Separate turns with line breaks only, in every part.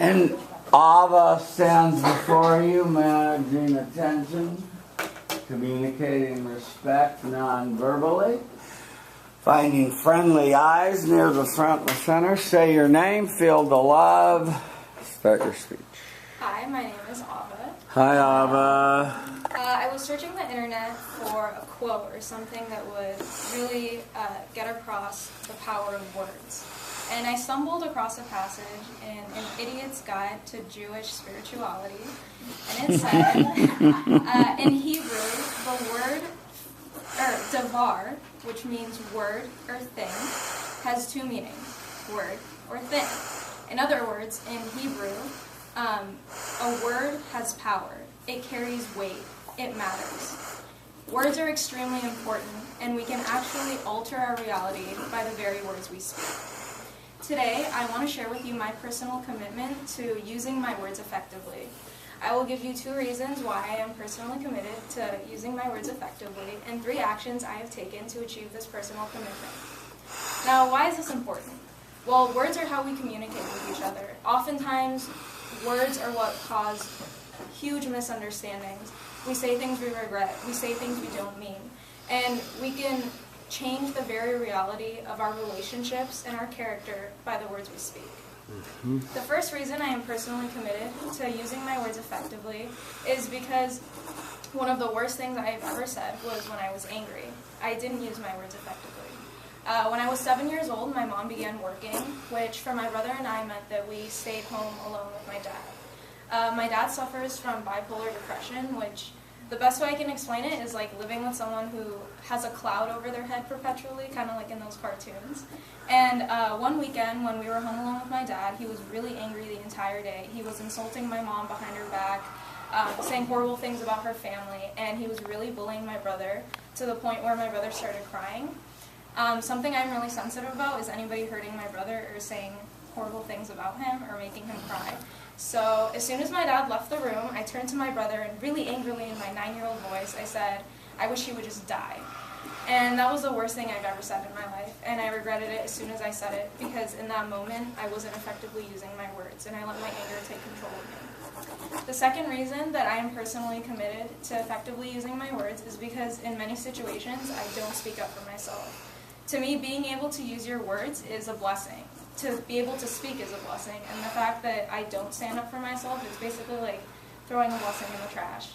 And Ava stands before you, managing attention, communicating respect non-verbally, finding friendly eyes near the front and the center. Say your name, feel the love. Start your speech.
Hi, my name is Ava.
Hi, Ava.
I was searching the internet for a quote or something that would really get across the power of words. And I stumbled across a passage in An Idiot's Guide to Jewish Spirituality. And it said, in Hebrew, the word, or davar, which means word or thing, has two meanings, word or thing. In other words, in Hebrew, a word has power. It carries weight. It matters. Words are extremely important, and we can actually alter our reality by the very words we speak. Today, I want to share with you my personal commitment to using my words effectively. I will give you 2 reasons why I am personally committed to using my words effectively, and 3 actions I have taken to achieve this personal commitment. Now, why is this important? Well, words are how we communicate with each other. Oftentimes, words are what cause huge misunderstandings. We say things we regret. We say things we don't mean. And we can change the very reality of our relationships and our character by the words we speak. The first reason I am personally committed to using my words effectively is because one of the worst things I have ever said was when I was angry. I didn't use my words effectively. When I was 7 years old, my mom began working, which for my brother and I meant that we stayed home alone with my dad. My dad suffers from bipolar depression, which the best way I can explain it is like living with someone who has a cloud over their head perpetually, kind of like in those cartoons. And one weekend when we were home alone with my dad, he was really angry the entire day. He was insulting my mom behind her back, saying horrible things about her family, and he was really bullying my brother to the point where my brother started crying. Something I'm really sensitive about is anybody hurting my brother or saying horrible things about him or making him cry. So as soon as my dad left the room, I turned to my brother and really angrily in my 9-year-old voice, I said, "I wish he would just die." And that was the worst thing I've ever said in my life, and I regretted it as soon as I said it, because in that moment, I wasn't effectively using my words, and I let my anger take control of me. The second reason that I am personally committed to effectively using my words is because in many situations, I don't speak up for myself. To me, being able to use your words is a blessing. To be able to speak is a blessing, and the fact that I don't stand up for myself is basically like throwing a blessing in the trash.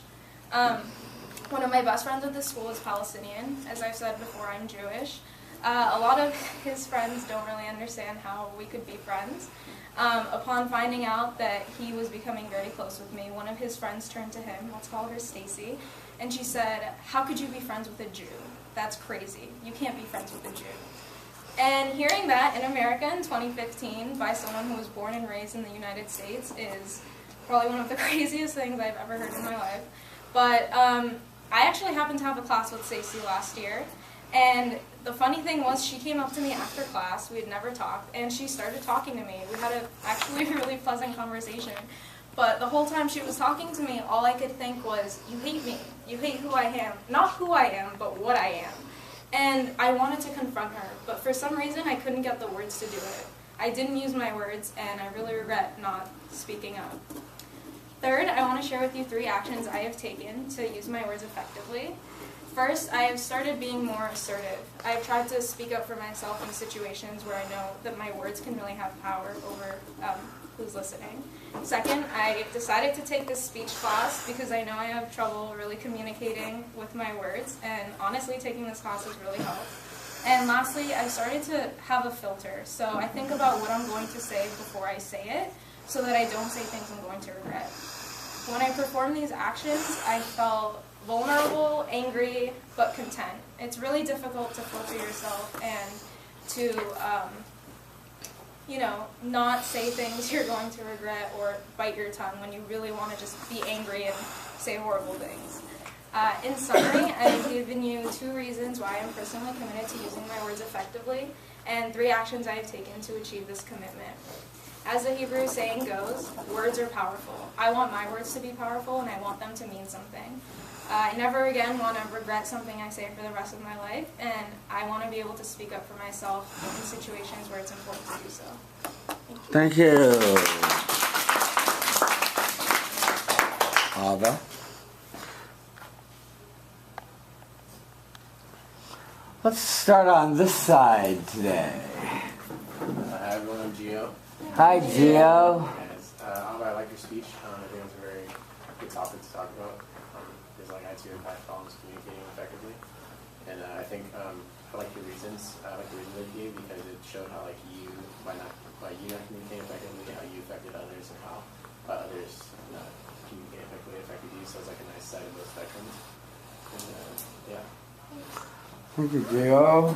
One of my best friends at this school is Palestinian. As I've said before, I'm Jewish. A lot of his friends don't really understand how we could be friends. Upon finding out that he was becoming very close with me, one of his friends turned to him, let's call her Stacy, and she said, "How could you be friends with a Jew? That's crazy. You can't be friends with a Jew." And hearing that in America in 2015 by someone who was born and raised in the United States is probably one of the craziest things I've ever heard in my life. But I actually happened to have a class with Stacey last year, and the funny thing was she came up to me after class, we had never talked, and she started talking to me. We had actually a really pleasant conversation. But the whole time she was talking to me, all I could think was, "You hate me. You hate who I am. Not who I am, but what I am." And I wanted to confront her, but for some reason I couldn't get the words to do it. I didn't use my words, and I really regret not speaking up. Third, I want to share with you 3 actions I have taken to use my words effectively. First, I have started being more assertive. I've tried to speak up for myself in situations where I know that my words can really have power over who's listening. Second, I decided to take this speech class because I know I have trouble really communicating with my words, and honestly, taking this class has really helped. And lastly, I started to have a filter, so I think about what I'm going to say before I say it, so that I don't say things I'm going to regret. When I performed these actions, I felt vulnerable, angry, but content. It's really difficult to filter yourself and to not say things you're going to regret or bite your tongue when you really want to just be angry and say horrible things. In summary, I've given you 2 reasons why I'm personally committed to using my words effectively, and 3 actions I have taken to achieve this commitment. As the Hebrew saying goes, words are powerful. I want my words to be powerful, and I want them to mean something. I never again want to regret something I say for the rest of my life, and I want to be able to speak up for myself in situations where it's important to do so.
Thank you. Ava. Let's start on this side today.
Hi everyone, I'm Gio.
Hi, Gio.
I like your speech. I think it's a very good topic to talk about. There's like I too have had problems communicating effectively, and I think I like your reasons. I like the reason that you gave because it showed how like you by you not communicating effectively, how you affected others, and how others not communicating effectively affected you. So it's like a nice side of both spectrums. And yeah.
Thank you, Gio.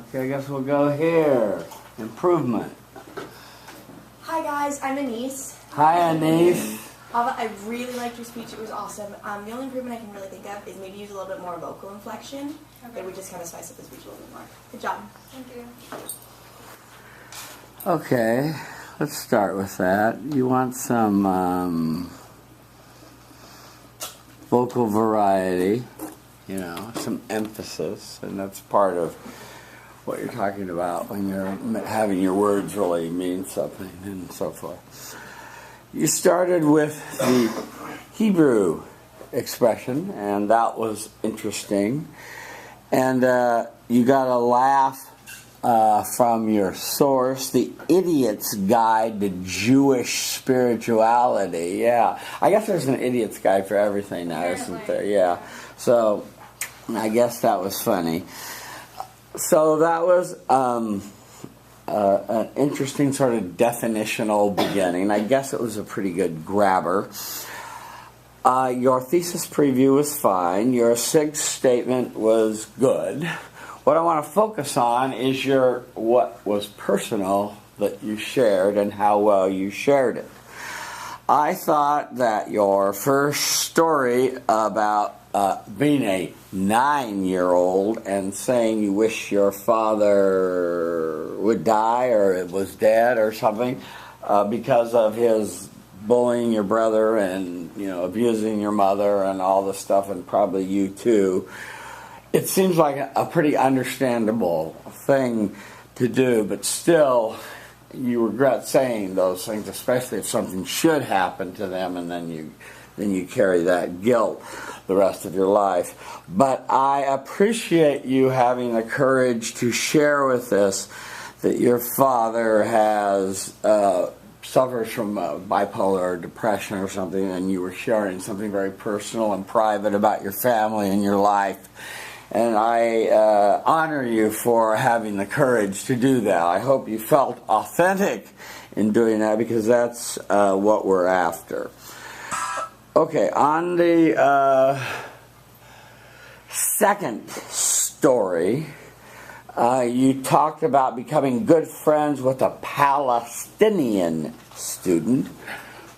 Okay, I guess we'll go here. Improvement.
Hi guys, I'm Anise.
Hi, Anise.
Ava, I really liked your speech. It was awesome. The only improvement I can really think of is maybe use a little bit more vocal inflection.
Okay.
It would just kind of spice up the speech a little bit more. Good job.
Thank you.
Okay, let's start with that. You want some vocal variety, you know, some emphasis, and that's part of what you're talking about when you're having your words really mean something and so forth. You started with the Hebrew expression, and that was interesting. And you got a laugh from your source, The Idiot's Guide to Jewish Spirituality. Yeah, I guess there's an idiot's guide for everything now, isn't there? Yeah. So I guess that was funny. So that was an interesting sort of definitional beginning. I guess it was a pretty good grabber. Your thesis preview was fine. Your SIG statement was good. What I want to focus on is what was personal that you shared and how well you shared it. I thought that your first story about being a 9-year-old and saying you wish your father would die or it was dead or something because of his bullying your brother and abusing your mother and all this stuff, and probably you too. It seems like a pretty understandable thing to do, but still you regret saying those things, especially if something should happen to them, and then you carry that guilt the rest of your life. But I appreciate you having the courage to share with us that your father suffers from bipolar or depression or something, and you were sharing something very personal and private about your family and your life. And I honor you for having the courage to do that. I hope you felt authentic in doing that, because that's what we're after. Okay, on the second story, you talked about becoming good friends with a Palestinian student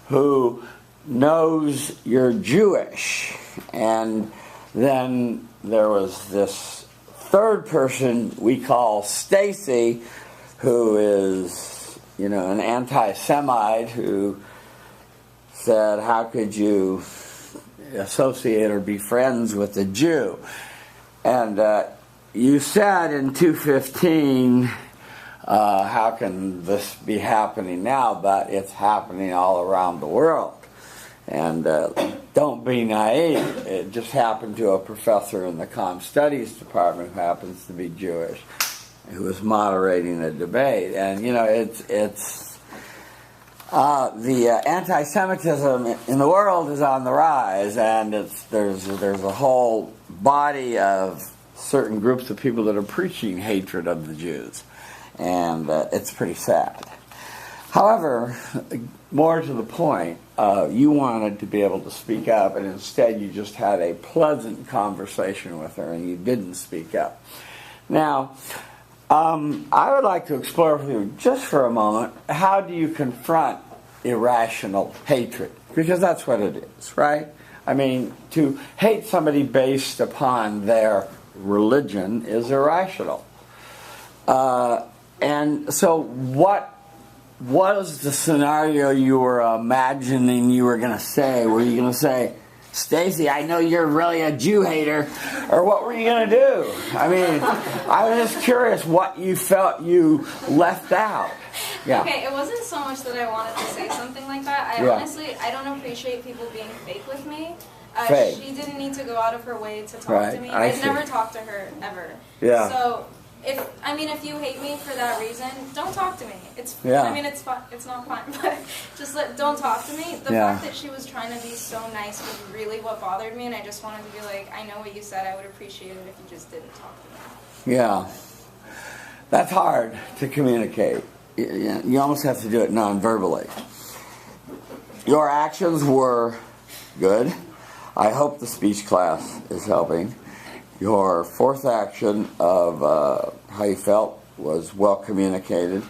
who knows you're Jewish. And then there was this third person we call Stacy, who is, an anti-Semite, who said, how could you associate or be friends with a Jew? And you said in 2:15, how can this be happening now? But it's happening all around the world. And don't be naive. It just happened to a professor in the Comm Studies department who happens to be Jewish, who was moderating a debate. And it's the anti-Semitism in the world is on the rise, and there's a whole body of certain groups of people that are preaching hatred of the Jews, and it's pretty sad. However, more to the point, you wanted to be able to speak up, and instead you just had a pleasant conversation with her, and you didn't speak up. Now, I would like to explore with you just for a moment, how do you confront irrational hatred? Because that's what it is, right? I mean, to hate somebody based upon their religion is irrational. And so what was the scenario you were imagining you were going to say? Were you going to say, Stacy, I know you're really a Jew hater, or what were you going to do? I mean, I was just curious what you felt you left out. Yeah.
Okay, it wasn't so much that I wanted to say something like that. I
Yeah.
honestly, I don't appreciate people being fake with me.
Fake.
She didn't need to go out of her way to talk
Right,
to me.
I
I've
see.
never talked to her ever.
Yeah.
So if you hate me for that reason, don't talk to me. It's
Yeah.
I mean it's fun. It's not fun, but just don't talk to me. The
Yeah.
fact that she was trying to be so nice was really what bothered me, and I just wanted to be like, I know what you said. I would appreciate it if you just didn't talk to me.
Yeah. That's hard to communicate. You almost have to do it non-verbally. Your actions were good. I hope the speech class is helping. Your fourth action of how you felt was well communicated.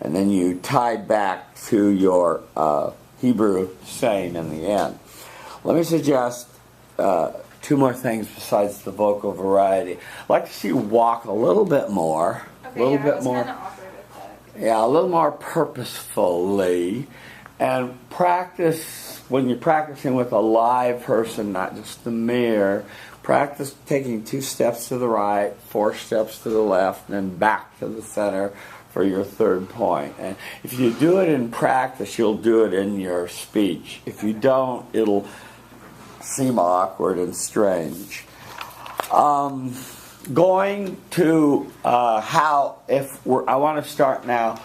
And then you tied back to your Hebrew saying in the end. Let me suggest two more things besides the vocal variety. I'd like to see you walk a little bit more.
Okay,
A little
I
bit
was
more.
kind of awkward with that.
Yeah, a little more purposefully. And practice, when you're practicing with a live person, not just the mirror, practice taking 2 steps to the right, 4 steps to the left, and then back to the center for your third point. And if you do it in practice, you'll do it in your speech. If you don't, it'll seem awkward and strange. Going to I want to start now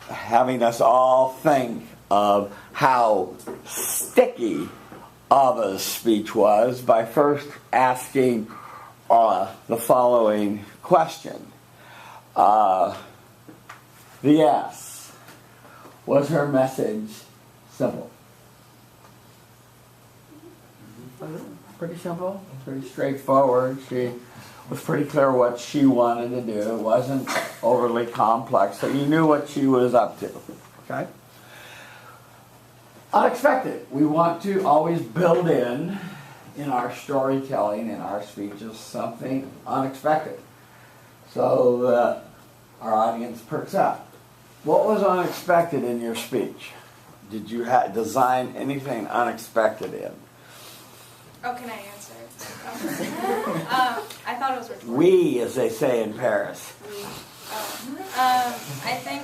having us all think of how sticky Ava's speech was by first asking the following question. The S. Was her message simple? Pretty simple, pretty straightforward. She was pretty clear what she wanted to do. It wasn't overly complex, so you knew what she was up to. Okay? Unexpected. We want to always build in our storytelling, in our speeches, something unexpected, so that our audience perks up. What was unexpected in your speech? Did you design anything unexpected in?
Oh, can I answer? I thought it was rhetorical.
We, as they say in Paris.
I think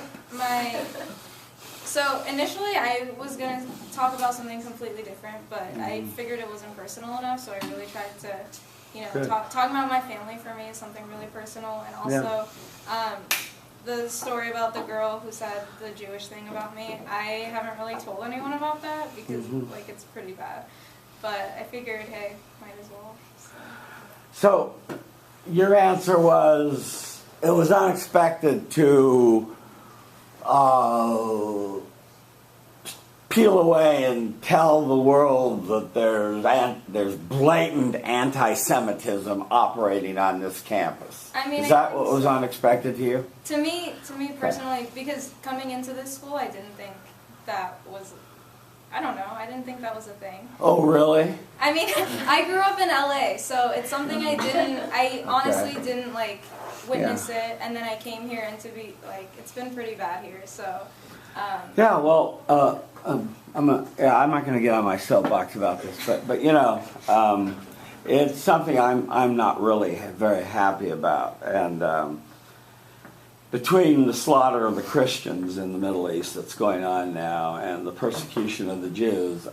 so initially I was going to talk about something completely different, but I figured it wasn't personal enough, so I really tried to, talking about my family for me is something really personal, and also the story about the girl who said the Jewish thing about me, I haven't really told anyone about that because it's pretty bad. But I figured, hey, might as well.
So your answer was, it was unexpected to peel away and tell the world that there's blatant anti-Semitism operating on this campus.
I mean,
is that what was unexpected to you?
To me personally, because coming into this school, I didn't think that was. I don't know. I didn't think that was a thing.
Oh, really?
I mean, I grew up in LA, so it's something I honestly didn't witness it, and then I came here and to be it's been pretty bad here, so.
Yeah, well, I'm not going to get on my soapbox about this, but it's something I'm not really very happy about, and between the slaughter of the Christians in the Middle East that's going on now and the persecution of the Jews,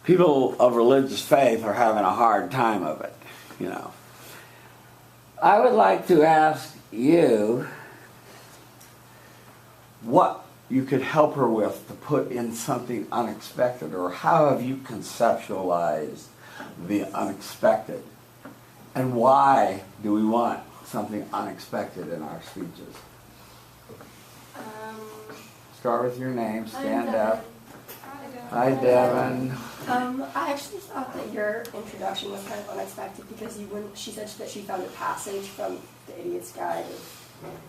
people of religious faith are having a hard time of it, I would like to ask you what you could help her with to put in something unexpected, or how have you conceptualized the unexpected, and why do we want something unexpected in our speeches? Start with your name, stand up. Hi, Devin.
I actually thought that your introduction was kind of unexpected because she said that she found a passage from The Idiot's Guide.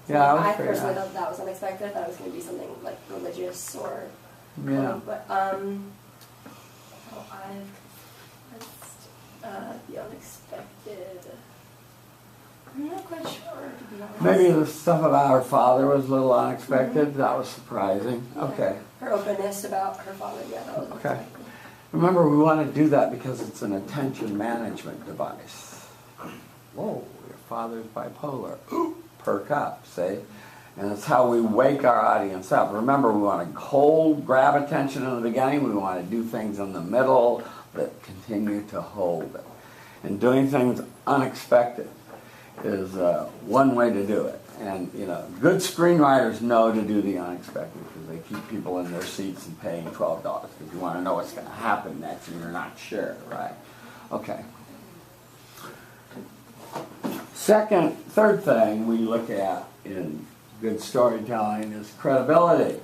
Yeah,
I personally thought that was unexpected. I thought it was going to be something religious or. But the unexpected. I'm not quite sure, to be honest.
Maybe the stuff about her father was a little unexpected. That was surprising.
Yeah.
Okay.
Her openness about her father, that was
Okay.
unexpected.
Remember, we want to do that because it's an attention management device. Whoa, your father's bipolar. Ooh, perk up, see? And it's how we wake our audience up. Remember, we want to grab attention in the beginning. We want to do things in the middle that continue to hold it. And doing things unexpected is one way to do it. And, you know, good screenwriters know to do the unexpected because they keep people in their seats and paying $12 because you want to know what's going to happen next and you're not sure, right? Okay. Third thing we look at in good storytelling is credibility.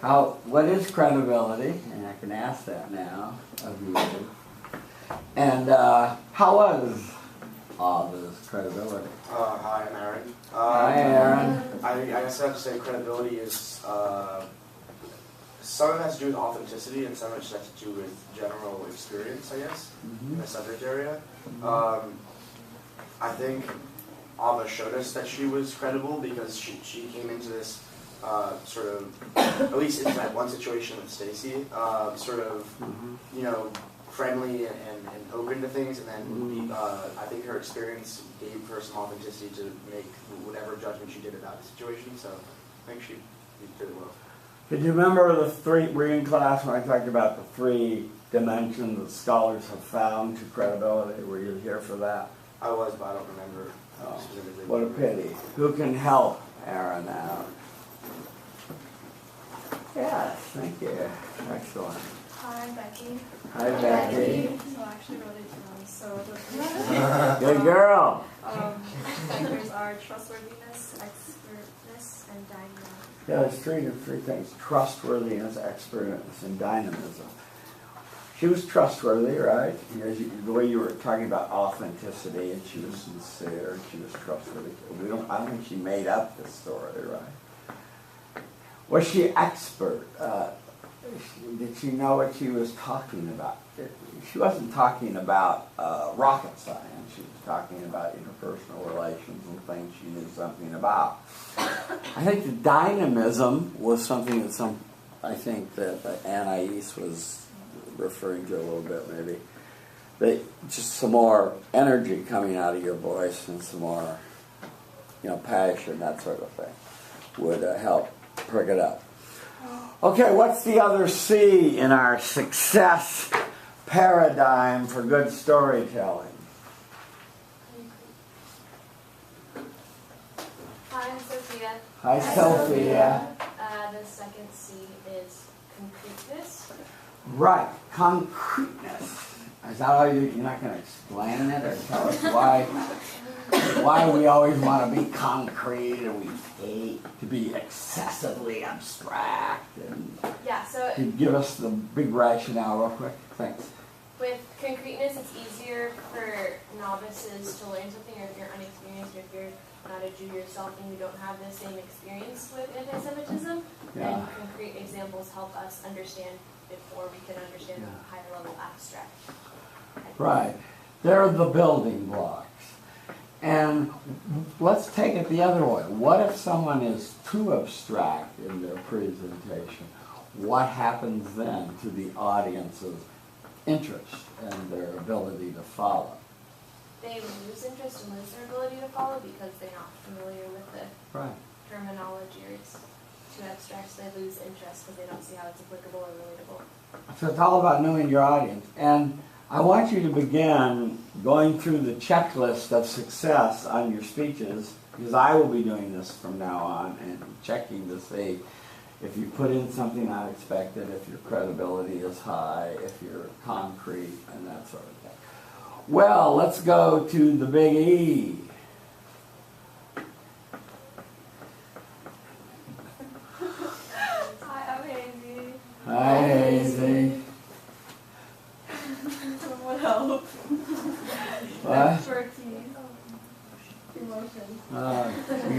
What is credibility? And I can ask that now of you. And how was this credibility?
Hi, I'm Aaron.
Hi, Aaron.
I guess I have to say credibility is some of it has to do with authenticity and some of it has to do with general experience, I guess, in the subject area. I think Ava showed us that she was credible because she came into this sort of, at least in that one situation with Stacy, sort of, you know, friendly and open to things, and then I think her experience gave her some authenticity to make whatever judgment she did about the situation, so I think she did it well.
Did you remember the three reading class when I talked about the 3 dimensions that scholars have found to credibility? Were you here for that?
I was, but I don't remember specifically.
What a pity. Who can help Aaron out? Yes, thank you. Excellent.
Hi, I'm Becky.
Hi, Becky.
So I actually wrote it down. So
Good girl.
factors are trustworthiness, expertness, and dynamism.
Yeah, there's three things: trustworthiness, expertness, and dynamism. She was trustworthy, right? The way you were talking about authenticity, and she was sincere, and she was trustworthy. I don't think she made up this story, right? Was she expert? Did she know what she was talking about? She wasn't talking about rocket science. She was talking about interpersonal relations and things she knew something about. I think the dynamism was something that I think that Anais was referring to a little bit, maybe. Just some more energy coming out of your voice and some more, passion, that sort of thing, would help perk it up. Okay, what's the other C in our success paradigm for good storytelling?
Hi, I'm Sophia.
Hi, Sophia.
The second C is concreteness.
Right, concreteness. Is that how you're not going to explain it or tell us why we always want to be concrete and we hate to be excessively abstract? And
Yeah, so
can you give us the big rationale real quick? Thanks.
with concreteness, it's easier for novices to learn something, or if you're unexperienced, or if you're not a Jew yourself and you don't have the same experience with anti-Semitism, then concrete examples help us understand before we can understand the higher level abstract.
Right. They're the building blocks. And let's take it the other way. What if someone is too abstract in their presentation? What happens then to the audience's interest and their ability to follow?
They lose interest and lose their ability to follow because they're not familiar with the terminology, or it's too abstract, so they lose interest because they don't see how it's applicable or relatable.
So it's all about knowing your audience. And I want you to begin going through the checklist of success on your speeches, because I will be doing this from now on and checking to see if you put in something unexpected, if your credibility is high, if you're concrete, and that sort of thing. Well, let's go to the big E.
Hi, I'm Hazy.
Hi, Hazy.
What help?
What?
Expertise. Emotion.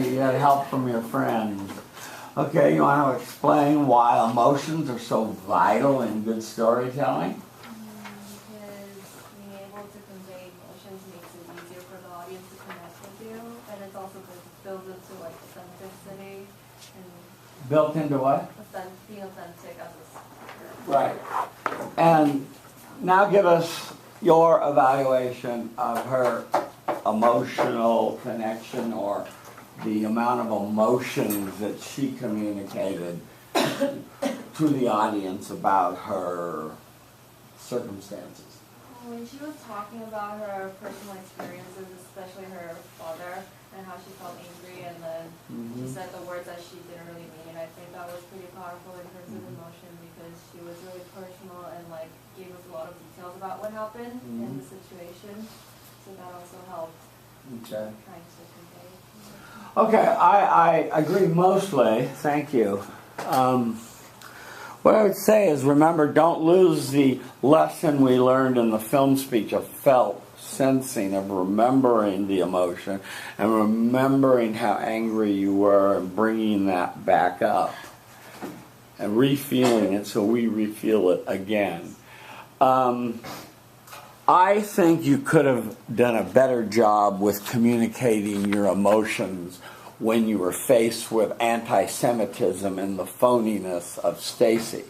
You got help from your friends. Okay, you want to explain why emotions are so vital in good storytelling?
Because being able to convey emotions makes it easier for the audience to connect with you, and it's also builds into like authenticity and
Built into what?
being authentic as a speaker.
Right. And now give us your evaluation of her emotional connection or the amount of emotions that she communicated to the audience about her circumstances.
When she was talking about her personal experiences, especially her father, and how she felt angry, and then she said the words that she didn't really mean, I think that was pretty powerful in terms of emotion, because she was really personal and like gave us a lot of details about what happened in the situation. So that also helped
Okay.
trying to convey.
Okay, I agree mostly. Thank you. What I would say is, remember, don't lose the lesson we learned in the film speech of felt, sensing, of remembering the emotion and remembering how angry you were and bringing that back up and refeeling it so we refeel it again. I think you could have done a better job with communicating your emotions when you were faced with anti-Semitism and the phoniness of Stacy.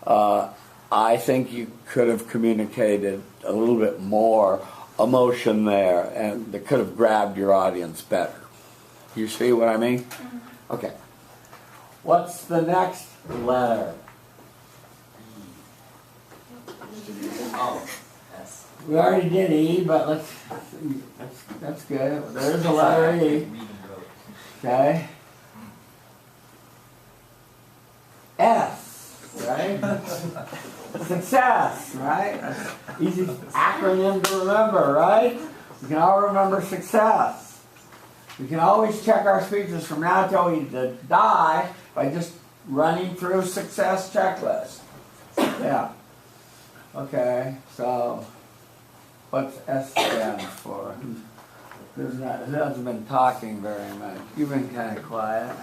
I think you could have communicated a little bit more emotion there, and that could have grabbed your audience better. You see what I mean? Okay. What's the next letter?
Oh, yes.
We already did E, but that's good. There's a letter E. Okay. S, right? Success, right? That's an easy acronym to remember, right? We can all remember success. We can always check our speeches from now till we die by just running through success checklist. Yeah. Okay, so what's S stand for? Who hasn't been talking very much? You've been kind of quiet.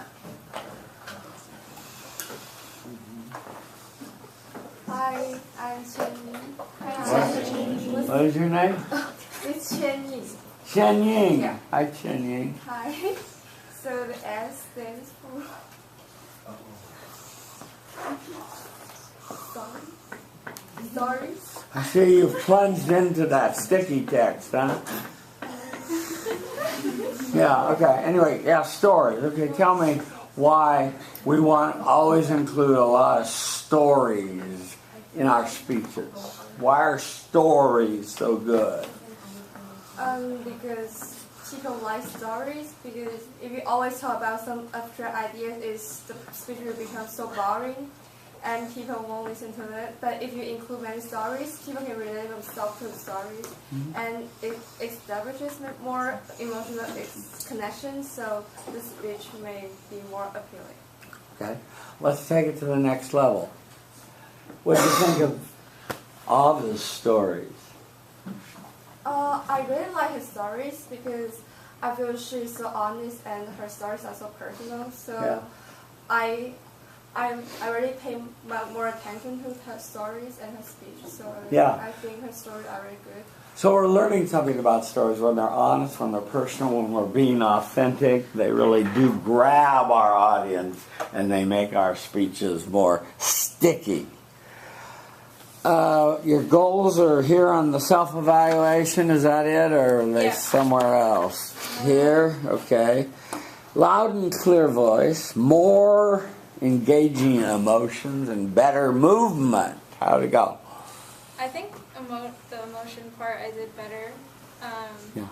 Hi, I'm Chen Ying.
What is your name?
It's Chen Ying.
Chen Ying.
Yeah.
Hi, Chen Ying.
Hi. So the S stands for stories.
I see you've plunged into that sticky text, huh? Yeah, okay. Anyway, yeah, stories. Okay, tell me why we want to always include a lot of stories in our speeches. Why are stories so good?
Because people like stories. Because if you always talk about some abstract ideas, the speech will become so boring, and people won't listen to it. But if you include many stories, people can relate themselves to the stories, and it establishes more emotional connection. So the speech may be more appealing.
Okay, let's take it to the next level. What do you think of Ava's stories?
I really like her stories because I feel she's so honest and her stories are so personal. So
Yeah.
I really pay more attention to her stories and her speech. So
Yeah.
I think her stories are really good.
So we're learning something about stories when they're honest, when they're personal, when we're being authentic. They really do grab our audience and they make our speeches more sticky. Your goals are here on the self-evaluation, is that it, or are they somewhere else? Here, okay. Loud and clear voice, more engaging emotions, and better movement. How'd it go?
I think the emotion part I did better.
Yeah.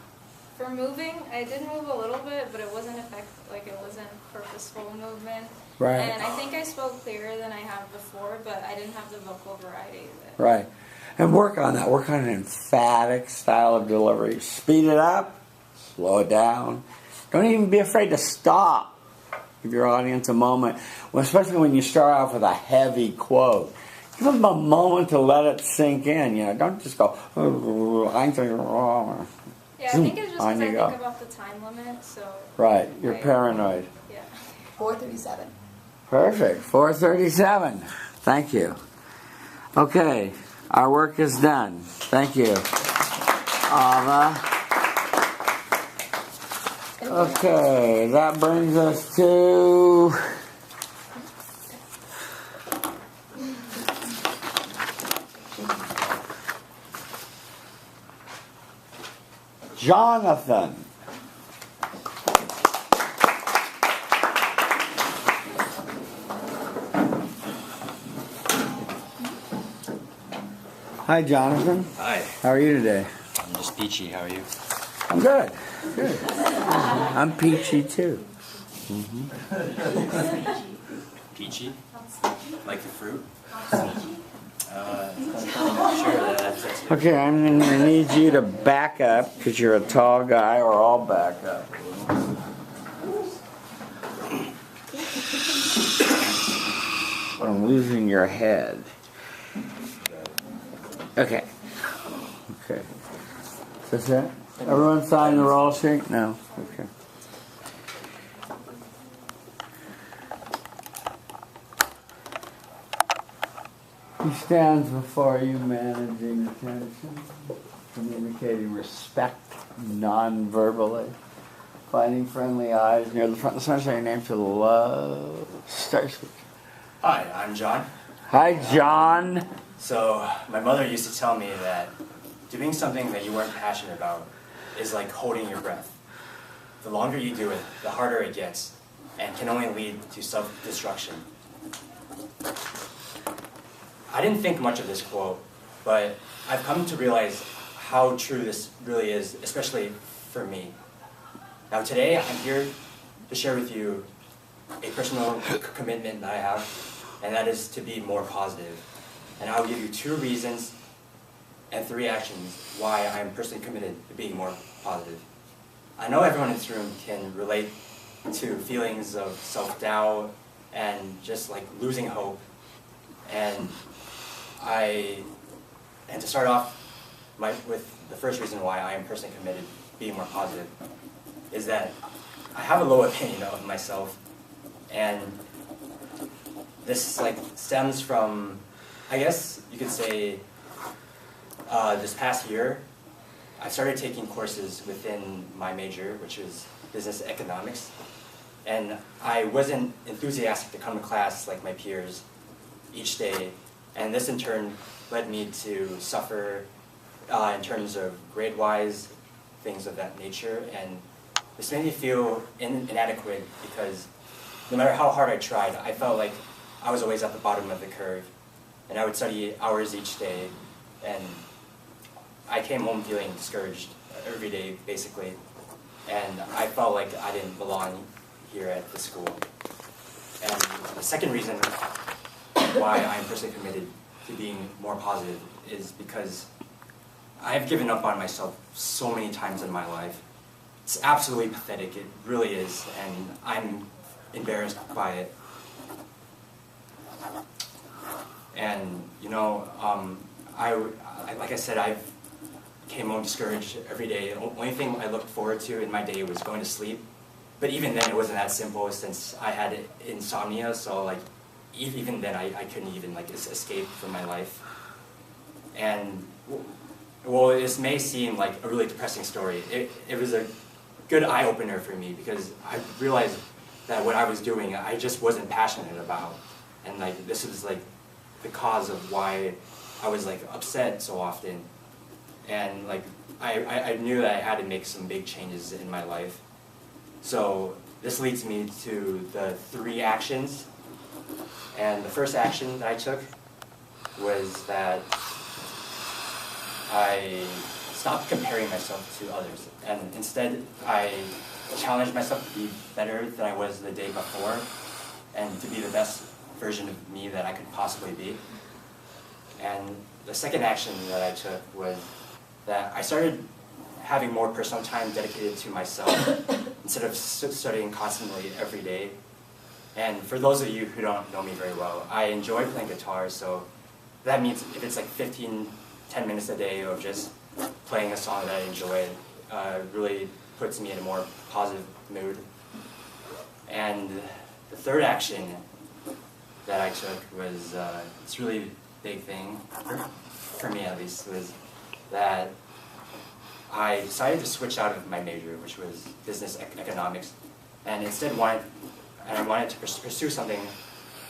For moving, I did move a little bit, but it wasn't it wasn't purposeful movement.
Right.
And I think I spoke clearer than I have before, but I didn't have the vocal variety of it.
Right. And work on that. Work on an emphatic style of delivery. Speed it up, slow it down. Don't even be afraid to stop. Give your audience a moment, especially when you start off with a heavy quote. Give them a moment to let it sink in. Don't just go,
Yeah, I think it's just
on
because I
you
think
go.
about the time limit, so...
Right, you're paranoid.
Yeah.
4:37.
Perfect, 4:37. Thank you. Okay, our work is done. Thank you, Ava. Okay, that brings us to... Jonathan. Hi, Jonathan.
Hi.
How are you today?
I'm just peachy. How are you?
I'm good. Good. I'm peachy too.
Peachy? Like the fruit? Sure, that's it.
Okay, I'm going to need you to back up because you're a tall guy, or I'll back up. But I'm losing your head. Okay. Okay. Is that it? Everyone sign the roll sheet? No. Okay. He stands before you managing attention, communicating respect non-verbally, finding friendly eyes near the front of the sun, say your name to the love. Start speaking.
Hi, I'm John.
Hi, John.
So, my mother used to tell me that doing something that you weren't passionate about is like holding your breath. The longer you do it, the harder it gets, and can only lead to self-destruction. I didn't think much of this quote, but I've come to realize how true this really is, especially for me. Now today, I'm here to share with you a personal commitment that I have, and that is to be more positive. And I'll give you 2 reasons and 3 actions why I'm personally committed to being more positive. I know everyone in this room can relate to feelings of self-doubt and just like losing hope. And to start off with the first reason why I am personally committed to being more positive is that I have a low opinion of myself, and this like stems from, I guess you could say, this past year I started taking courses within my major, which is business economics, and I wasn't enthusiastic to come to class like my peers each day, and this in turn led me to suffer in terms of grade-wise, things of that nature, and this made me feel inadequate because no matter how hard I tried, I felt like I was always at the bottom of the curve, and I would study hours each day, and I came home feeling discouraged every day, basically, and I felt like I didn't belong here at the school. And the second reason why I'm personally committed to being more positive is because I've given up on myself so many times in my life. It's absolutely pathetic, it really is, and I'm embarrassed by it. And you know, like I said, I came home discouraged every day. The only thing I looked forward to in my day was going to sleep. But even then, it wasn't that simple since I had insomnia. So like, even then, I couldn't even like escape from my life. And well, this may seem like a really depressing story. It was a good eye opener for me because I realized that what I was doing, I just wasn't passionate about, and like this was like the cause of why I was like upset so often. And like I knew that I had to make some big changes in my life. So this leads me to the 3 actions. And the first action that I took was that I stopped comparing myself to others. And instead, I challenged myself to be better than I was the day before and to be the best version of me that I could possibly be. And the second action that I took was that I started having more personal time dedicated to myself instead of studying constantly every day. And for those of you who don't know me very well, I enjoy playing guitar, so that means if it's like 10 minutes a day of just playing a song that I enjoy, really puts me in a more positive mood. And the third action that I took was, it's really a big thing, for me at least, was that I decided to switch out of my major, which was business economics, and instead I wanted to pursue something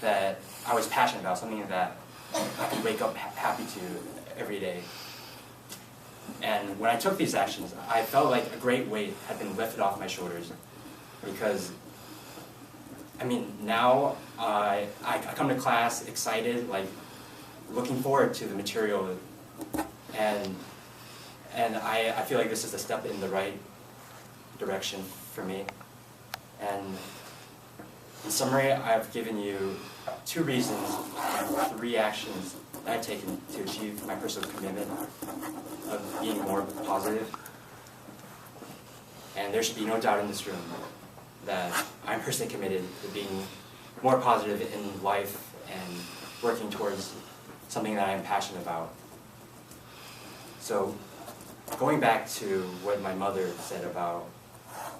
that I was passionate about, something that I could wake up happy to every day. And when I took these actions, I felt like a great weight had been lifted off my shoulders, because I mean, now I come to class excited, like looking forward to the material and I feel like this is a step in the right direction for me. And in summary, I've given you 2 reasons and 3 actions that I've taken to achieve my personal commitment of being more positive. And there should be no doubt in this room that I'm personally committed to being more positive in life and working towards something that I'm passionate about. So, going back to what my mother said about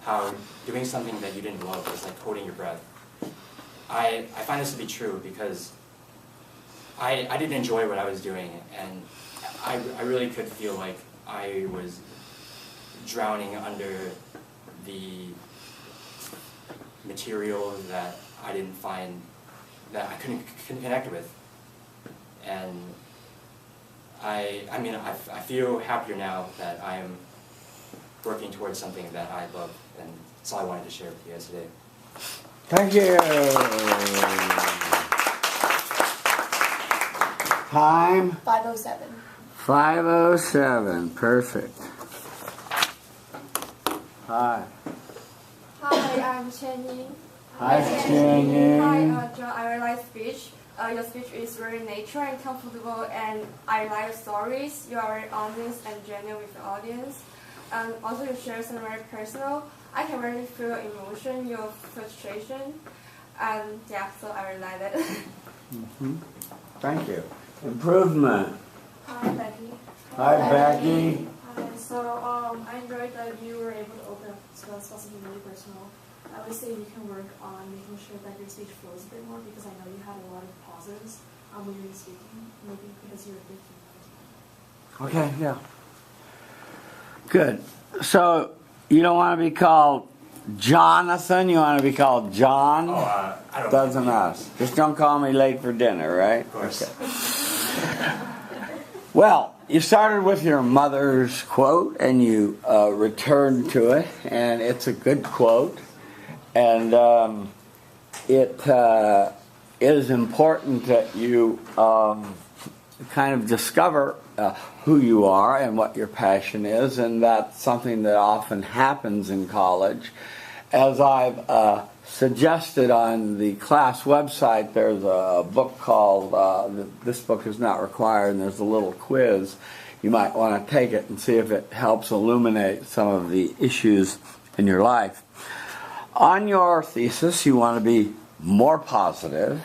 how doing something that you didn't love is like holding your breath, I find this to be true because I didn't enjoy what I was doing, and I really could feel like I was drowning under the material that I didn't find, that I couldn't connect with. And I feel happier now that I am working towards something that I love, and that's all I wanted to share with you guys today.
Thank you. Time?
5:07.
5:07. Perfect. Hi.
Hi, I'm Chen Ying.
Hi, Chen Ying.
Hi, John. I really like speech. Your speech is very natural and comfortable, and I like your stories. You are very honest and genuine with the audience. And also you share some very personal. I can really feel your emotion, your frustration. And yeah, so I really like that.
Thank you. Improvement.
Hi, Becky.
Hi, Becky.
Hi. So I enjoyed that you were able to open up to us about something really personal. I would say you can work on making sure that your speech flows a bit more, because I know you had a lot of pauses when you were speaking, maybe because you were thinking.
Okay, yeah. Good. So you don't want to be called Jonathan, you want to be called John?
I don't
Doesn't matter. Just don't call me late for dinner, right?
Of course.
Okay. Well, you started with your mother's quote and you returned to it, and it's a good quote. And it is important that you kind of discover who you are and what your passion is, and that's something that often happens in college. As I've suggested on the class website, there's a book called, this book is not required, and there's a little quiz. You might want to take it and see if it helps illuminate some of the issues in your life. On your thesis, you want to be more positive,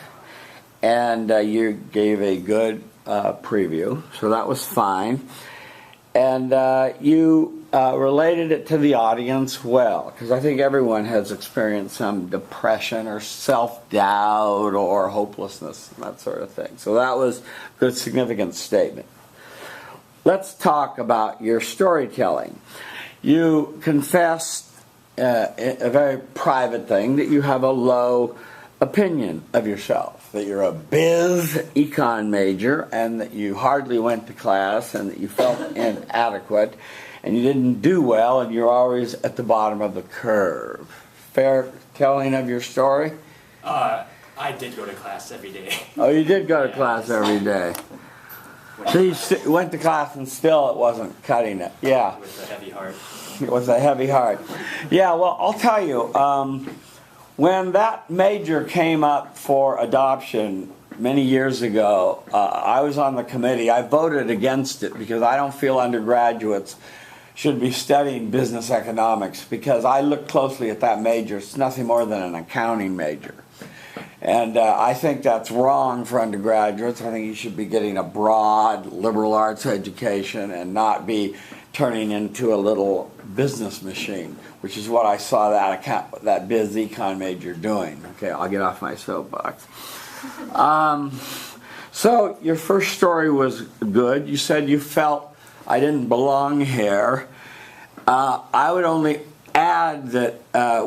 and you gave a good preview, so that was fine. And you related it to the audience well, because I think everyone has experienced some depression or self-doubt or hopelessness, and that sort of thing. So that was a good, significant statement. Let's talk about your storytelling. You confessed a very private thing, that you have a low opinion of yourself, that you're a biz econ major and that you hardly went to class and that you felt inadequate and you didn't do well and you're always at the bottom of the curve. Fair telling of your story?
I did go to class every day.
Oh, you did go to class every day. So you went to class and still it wasn't cutting it. Yeah.
With a heavy heart.
With a heavy heart. Yeah, well, I'll tell you, when that major came up for adoption many years ago, I was on the committee. I voted against it because I don't feel undergraduates should be studying business economics, because I looked closely at that major. It's nothing more than an accounting major. And I think that's wrong for undergraduates. I think you should be getting a broad liberal arts education and not be turning into a little business machine, which is what I saw that biz econ major doing. Okay, I'll get off my soapbox. So your first story was good. You said you felt I didn't belong here. I would only add that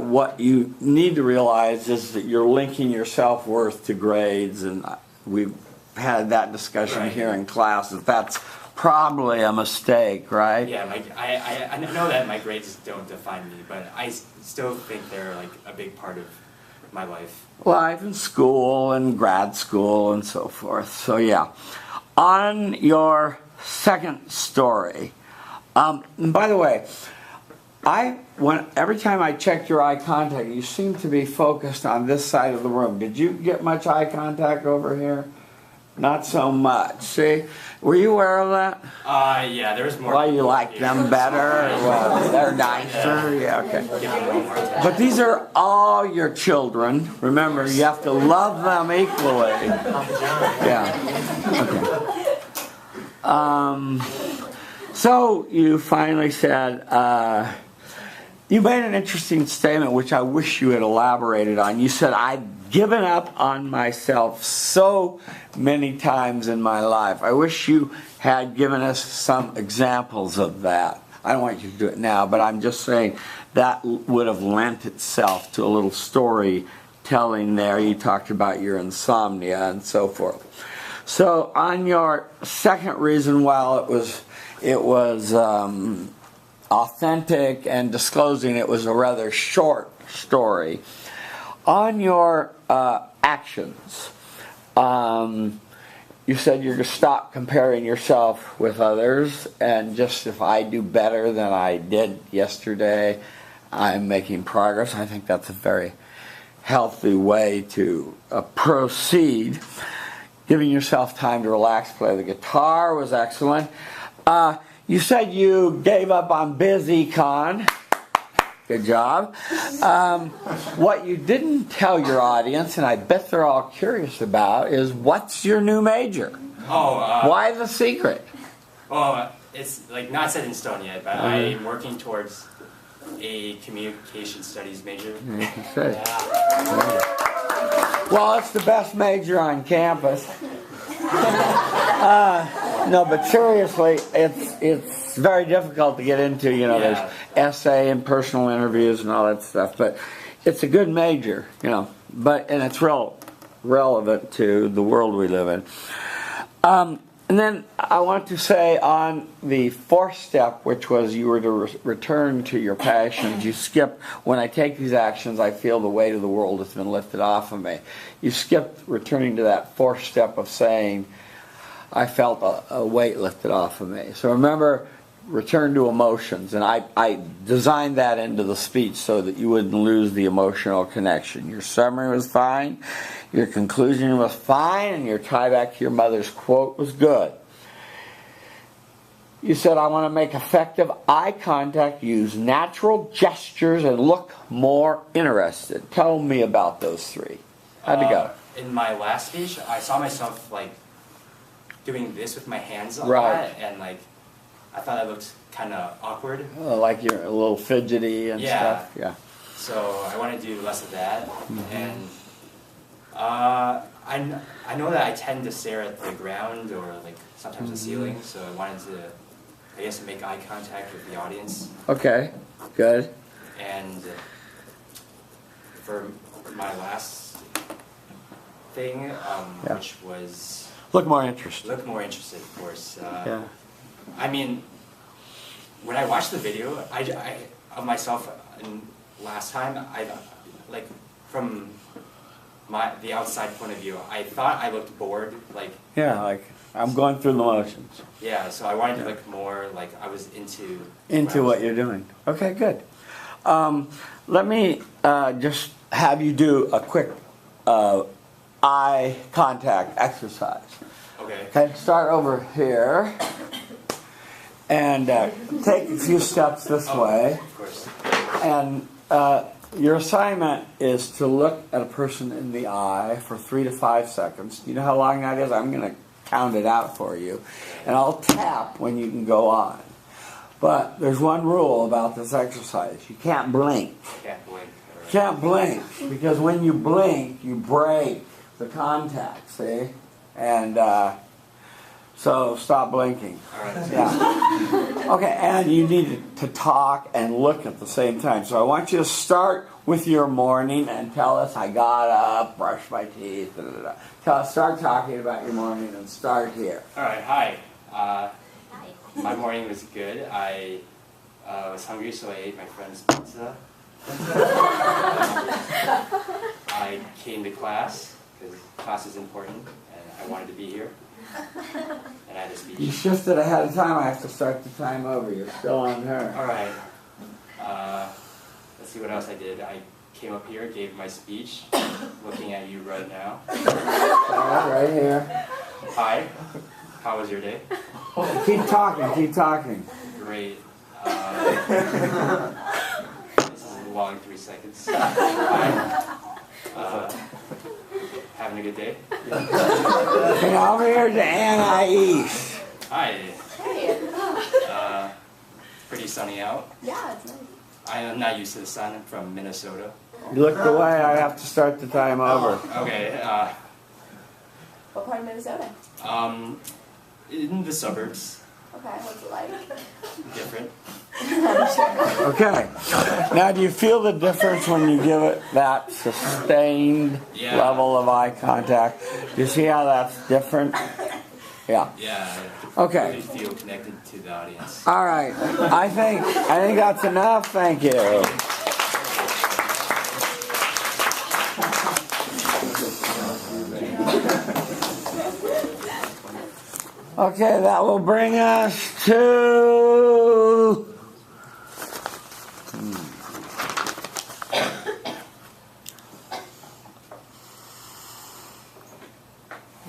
what you need to realize is that you're linking your self-worth to grades, and we've had that discussion here in class, that's probably a mistake, right?
Yeah, I know that my grades don't define me, but I still think they're like a big part of my life.
Life in school and grad school and so forth. So yeah. On your second story. And by the way, every time I checked your eye contact, you seem to be focused on this side of the room. Did you get much eye contact over here? Not so much. See, were you aware of that?
Yeah, there's more.
Why you like them better? Well, they're nicer. Yeah, okay. But these are all your children. Remember, you have to love them equally. Yeah. Okay. So you finally said. You made an interesting statement, which I wish you had elaborated on. You said, I've given up on myself so many times in my life. I wish you had given us some examples of that. I don't want you to do it now, but I'm just saying that would have lent itself to a little storytelling there. You talked about your insomnia and so forth. So on your second reason, while it was authentic and disclosing, it was a rather short story. On your actions, you said you're to stop comparing yourself with others, and just if I do better than I did yesterday, I'm making progress. I think that's a very healthy way to proceed. Giving yourself time to relax, play the guitar was excellent. You said you gave up on BusyCon. Good job. What you didn't tell your audience, and I bet they're all curious about, is what's your new major? Why the secret?
Well, it's like not set in stone yet, but I'm working towards a communication studies major.
Okay. Well, it's the best major on campus. No, but seriously, it's very difficult to get into. There's essay and personal interviews and all that stuff. But it's a good major, and it's relevant to the world we live in. And then I want to say on the fourth step, which was you were to return to your passions, you skipped, when I take these actions, I feel the weight of the world has been lifted off of me. You skipped returning to that fourth step of saying, I felt a weight lifted off of me. So remember, return to emotions. And I designed that into the speech so that you wouldn't lose the emotional connection. Your summary was fine, your conclusion was fine, and your tie back to your mother's quote was good. You said, I want to make effective eye contact, use natural gestures, and look more interested. Tell me about those three. How'd it go?
In my last speech, I saw myself doing this with my hands a lot, and I thought I looked kind of awkward.
Like you're a little fidgety and stuff. Yeah.
So I want to do less of that, and I know that I tend to stare at the ground or sometimes the ceiling. So I wanted to, make eye contact with the audience.
Okay. Good.
And for my last thing, which was
look more interested.
Look more interested, of course.
Yeah.
I mean, when I watched the video, I of myself last time, from the outside point of view, I thought I looked bored.
I'm going through the motions.
Yeah, so I wanted to look more like I was
into what you're doing. Okay, good. Let me just have you do a quick eye contact exercise. Okay, start over here and take a few steps this way.
Of course.
And your assignment is to look at a person in the eye for 3 to 5 seconds. You know how long that is? I'm going to count it out for you. And I'll tap when you can go on. But there's one rule about this exercise. You can't blink.
Can't blink.
You can't blink, because when you blink, you break the contact, see? And so stop blinking.
All right.
Yeah. Okay, and you need to talk and look at the same time. So I want you to start with your morning and tell us, I got up, brushed my teeth, start talking about your morning and start here.
All right, hi. My morning was good. I was hungry, so I ate my friend's pizza. I came to class, because class is important, and I wanted to be here. and I had a speech.
You shifted ahead of time. I have to start the time over. You're still on her.
All right. Let's see what else I did. I came up here, gave my speech, looking at you right now.
Right here.
Hi. How was your day?
Keep talking. Keep talking.
Great. This is a long 3 seconds. Hi. Having a good day?
And over here to Anna East.
Hi. Pretty sunny out.
Yeah, it's nice.
I am not used to the sun. I'm from Minnesota.
You looked away. I have to start the time over.
Okay.
What part of Minnesota?
In the suburbs.
Okay, what's it like?
Different.
Okay. Now, do you feel the difference when you give it that sustained level of eye contact? Do you see how that's different? Yeah.
Yeah.
Okay.
I really feel connected to the audience.
All right. I think that's enough. Thank you. Okay, that will bring us to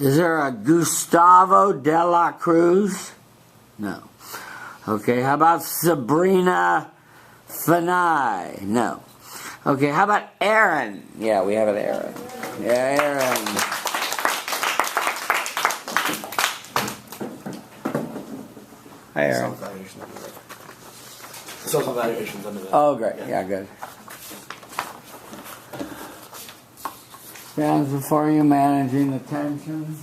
Is there a Gustavo de la Cruz? No. Okay, how about Sabrina Fanai? No. Okay, how about Aaron? Yeah, we have an Aaron. Yeah, Aaron. Hi, Aaron.
Self-evaluations under that.
Oh, great. Yeah, good. Stands before you, managing the tension,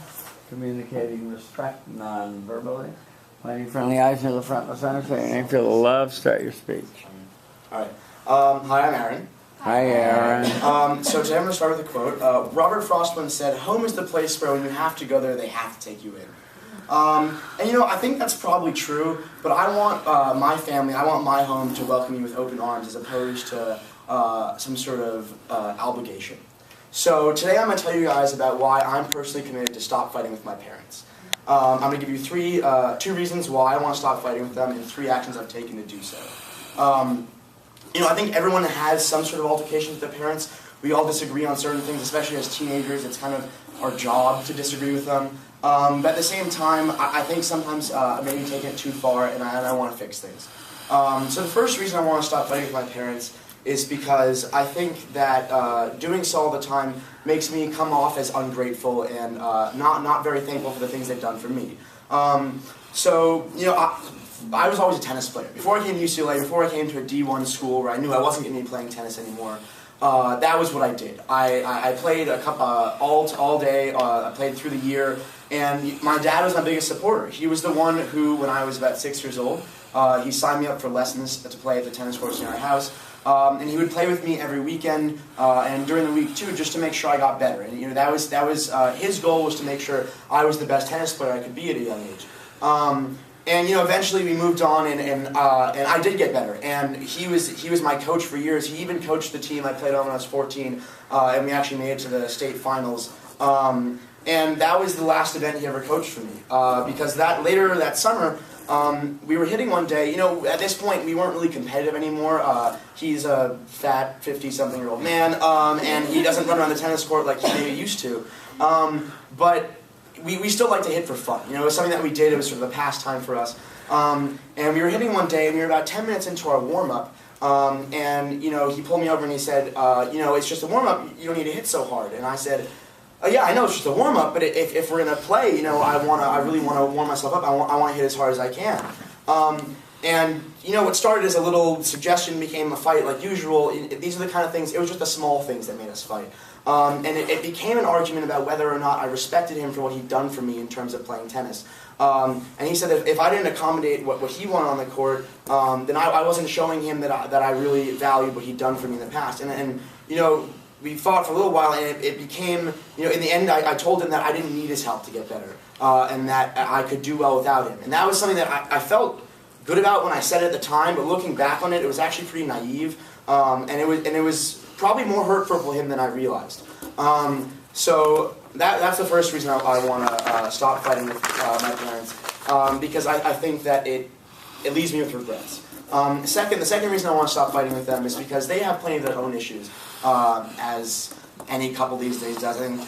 communicating respect non-verbally, pointing friendly eyes near the front and the center, say your name, feel the love, start your speech.
All right. Hi, I'm Aaron.
Hi, Aaron.
So today I'm going to start with a quote. Robert Frost once said, "Home is the place where when you have to go there, they have to take you in." And I think that's probably true, but I want my family, I want my home to welcome me with open arms as opposed to some sort of obligation. So today I'm going to tell you guys about why I'm personally committed to stop fighting with my parents. I'm going to give you two reasons why I want to stop fighting with them and 3 actions I've taken to do so. I think everyone has some sort of altercation with their parents. We all disagree on certain things, especially as teenagers. It's kind of our job to disagree with them. But at the same time, I think sometimes maybe taking it too far, and I want to fix things. So the first reason I want to stop fighting with my parents is because I think that doing so all the time makes me come off as ungrateful and not very thankful for the things they've done for me. I was always a tennis player. Before I came to UCLA, before I came to a D1 school where I knew I wasn't going to be playing tennis anymore, that was what I did. I played all day, I played through the year, and my dad was my biggest supporter. He was the one who, when I was about 6 years old, he signed me up for lessons to play at the tennis courts near our house. And he would play with me every weekend and during the week too, just to make sure I got better. And that was his goal, was to make sure I was the best tennis player I could be at a young age. Eventually we moved on, and I did get better. And he was my coach for years. He even coached the team I played on when I was 14, and we actually made it to the state finals. And that was the last event he ever coached for me, because later that summer. We were hitting one day. At this point, we weren't really competitive anymore. He's a fat, 50-something-year-old man, and he doesn't run around the tennis court like he maybe used to. But we still like to hit for fun. It was something that we did. It was sort of a pastime for us. And we were hitting one day, and we were about 10 minutes into our warm-up, and he pulled me over and he said, it's just a warm-up. You don't need to hit so hard. And I said, yeah, I know it's just a warm-up, but if we're going to play, I really want to warm myself up. I want to hit as hard as I can. What started as a little suggestion became a fight like usual. These are the kind of things, it was just the small things that made us fight. And it became an argument about whether or not I respected him for what he'd done for me in terms of playing tennis. And he said that if I didn't accommodate what he wanted on the court, then I wasn't showing him that I really valued what he'd done for me in the past. And we fought for a little while, and it became, in the end, I told him that I didn't need his help to get better, and that I could do well without him. And that was something that I felt good about when I said it at the time, but looking back on it, it was actually pretty naive, and it was probably more hurtful for him than I realized. So that's the first reason I want to stop fighting with my parents, because I think that it leaves me with regrets. The second reason I want to stop fighting with them is because they have plenty of their own issues, as any couple these days does, I think.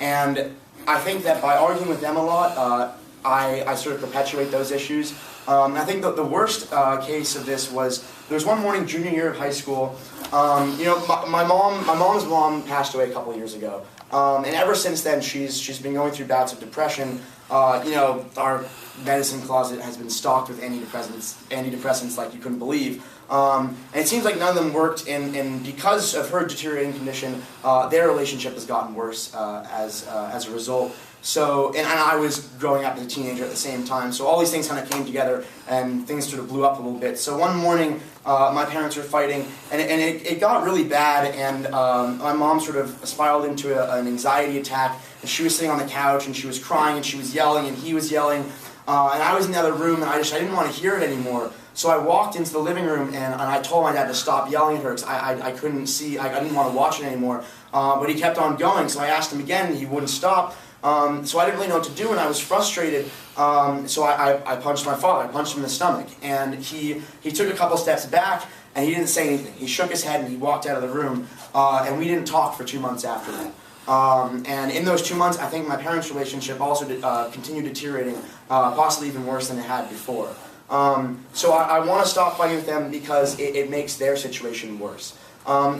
And I think that by arguing with them a lot, I sort of perpetuate those issues. I think that the worst case of this was, there was one morning, junior year of high school. My mom's mom passed away a couple of years ago, and ever since then she's been going through bouts of depression. Our medicine closet has been stocked with antidepressants like you couldn't believe. And it seems like none of them worked, and because of her deteriorating condition, their relationship has gotten worse as a result. So, and I was growing up as a teenager at the same time, so all these things kind of came together, and things sort of blew up a little bit. So one morning, my parents were fighting, and it got really bad, and my mom sort of spiraled into an anxiety attack, and she was sitting on the couch, and she was crying, and she was yelling, and he was yelling, and I was in the other room, and I didn't want to hear it anymore. So I walked into the living room, and I told my dad to stop yelling at her, because I couldn't see, I didn't want to watch it anymore. But he kept on going, so I asked him again, and he wouldn't stop. So I didn't really know what to do, and I was frustrated. So I punched my father. I punched him in the stomach, and he took a couple steps back, and he didn't say anything. He shook his head, and he walked out of the room, and we didn't talk for 2 months after that. And in those 2 months, I think my parents' relationship also continued deteriorating, possibly even worse than it had before. So I want to stop fighting with them because it makes their situation worse.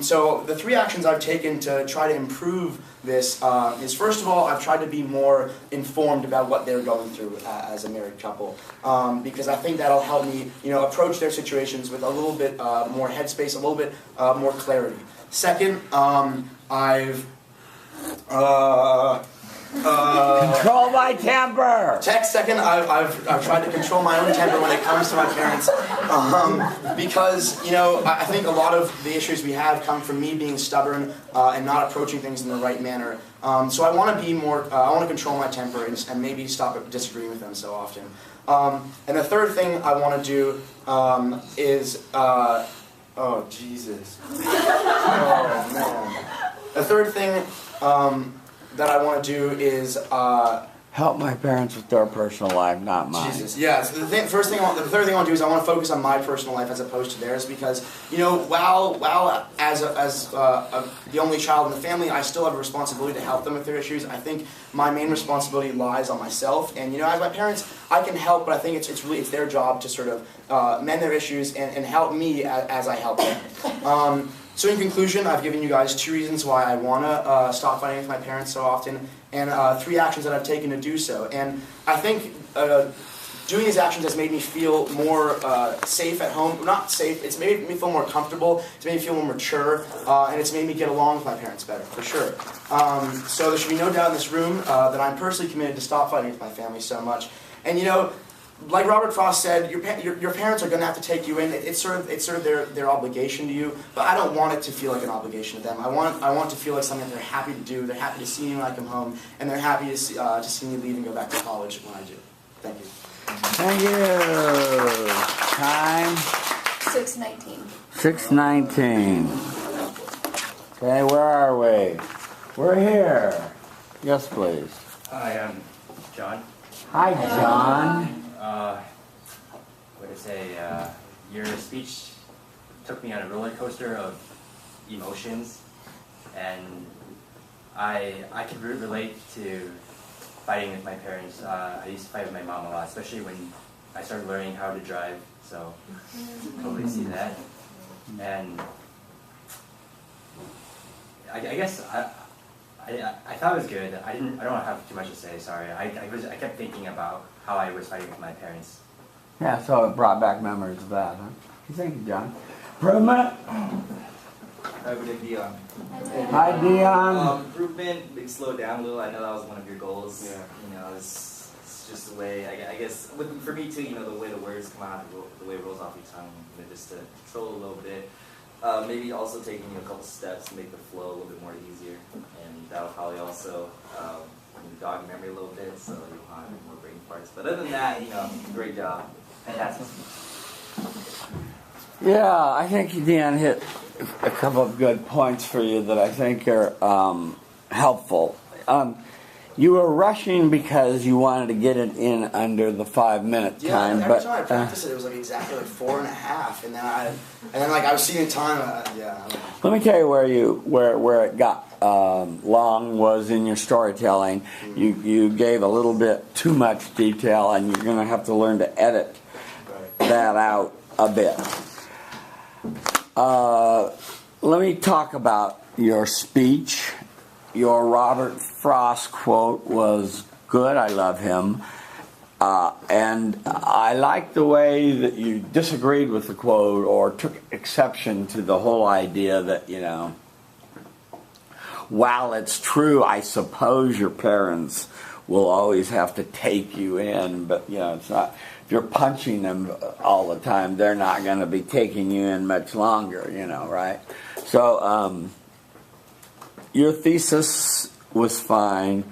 So the 3 actions I've taken to try to improve this is, first of all, I've tried to be more informed about what they're going through as a married couple, because I think that'll help me, approach their situations with a little bit more headspace, a little bit more clarity. Second, I've
Control my temper!
Second, I've tried to control my own temper when it comes to my parents, because, I think a lot of the issues we have come from me being stubborn and not approaching things in the right manner. So I want to be more, I want to control my temper and maybe stop disagreeing with them so often. And the third thing I want to do is, oh, Jesus. Oh, man. The third thing that I want to do is
help my parents with their personal life, not mine.
Jesus, yeah. So the third thing I want to do is I want to focus on my personal life as opposed to theirs, because while as the only child in the family, I still have a responsibility to help them with their issues. I think my main responsibility lies on myself, and as my parents, I can help, but I think it's their job to sort of mend their issues and help me as I help them. So in conclusion, I've given you guys 2 reasons why I want to stop fighting with my parents so often, and 3 actions that I've taken to do so. And I think doing these actions has made me feel more safe at home. Not safe, it's made me feel more comfortable, it's made me feel more mature, and it's made me get along with my parents better, for sure. So there should be no doubt in this room that I'm personally committed to stop fighting with my family so much. And like Robert Frost said, your parents are going to have to take you in. It's sort of their obligation to you, but I don't want it to feel like an obligation to them. I want it to feel like something that they're happy to do. They're happy to see me when I come home, and they're happy to see me leave and go back to college when I do. Thank you.
Thank you. Time?
6:19.
6:19. Okay, where are we? We're here. Yes, please.
Hi, I'm John.
Hi, John.
What to say? Your speech took me on a roller coaster of emotions, and I can relate to fighting with my parents. I used to fight with my mom a lot, especially when I started learning how to drive. So totally see that. And I guess I thought it was good. I don't have too much to say. Sorry. I kept thinking about how I was fighting with my parents.
Yeah, so it brought back memories of that, huh? Thank you, John. Improvement?
Hi, good Dion.
Hi, Dion.
Improvement, maybe slow down a little. I know that was one of your goals.
Yeah.
It's just the way, I guess, for me too, the way the words come out, the way it rolls off your tongue, just to control a little bit. Maybe also taking a couple steps to make the flow a little bit more easier. And that'll probably also jog memory a little bit, so you'll have more brain parts. But other than that, great job. Fantastic.
Yeah, I think Deanne hit a couple of good points for you that I think are helpful. You were rushing because you wanted to get it in under the 5-minute time,
every
but
time I practiced it was like exactly like 4.5, and then like I was seeing time.
let me tell you where it got long was in your storytelling. You gave a little bit too much detail, and you're going to have to learn to edit that out a bit. Let me talk about your speech. Your Robert Frost quote was good. I love him. And I like the way that you disagreed with the quote or took exception to the whole idea that, while it's true, I suppose your parents will always have to take you in, but, it's not. If you're punching them all the time, they're not going to be taking you in much longer, right? So, your thesis was fine.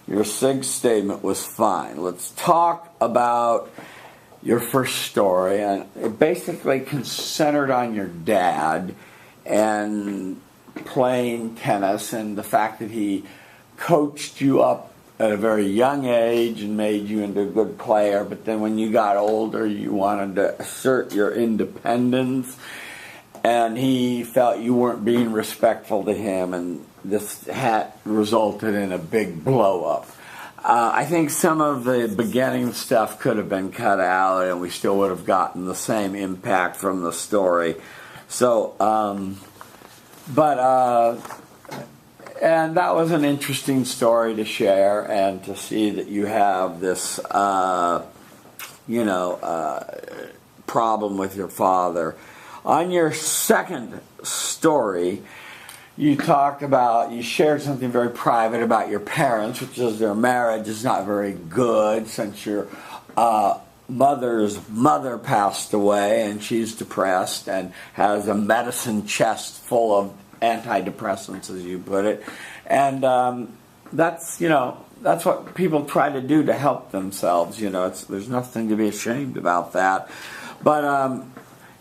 Your SIG statement was fine. Let's talk about your first story. And it basically centered on your dad and playing tennis and the fact that he coached you up at a very young age and made you into a good player. But then when you got older, you wanted to assert your independence. And he felt you weren't being respectful to him, and this had resulted in a big blow-up. I think some of the beginning stuff could have been cut out, and we still would have gotten the same impact from the story. So, and that was an interesting story to share, and to see that you have this, problem with your father. On your second story, you shared something very private about your parents, which is their marriage is not very good since your mother's mother passed away, and she's depressed and has a medicine chest full of antidepressants, as you put it. And that's what people try to do to help themselves. There's nothing to be ashamed about that. But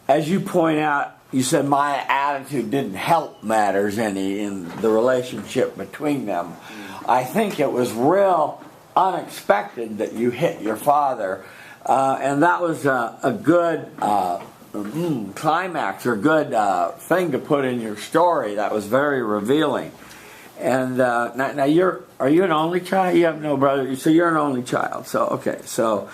as you point out, you said my attitude didn't help matters any in the relationship between them. I think it was real unexpected that you hit your father, and that was a good climax or good thing to put in your story. That was very revealing. And now are you an only child? You have no brother, so you're an only child. So okay, so.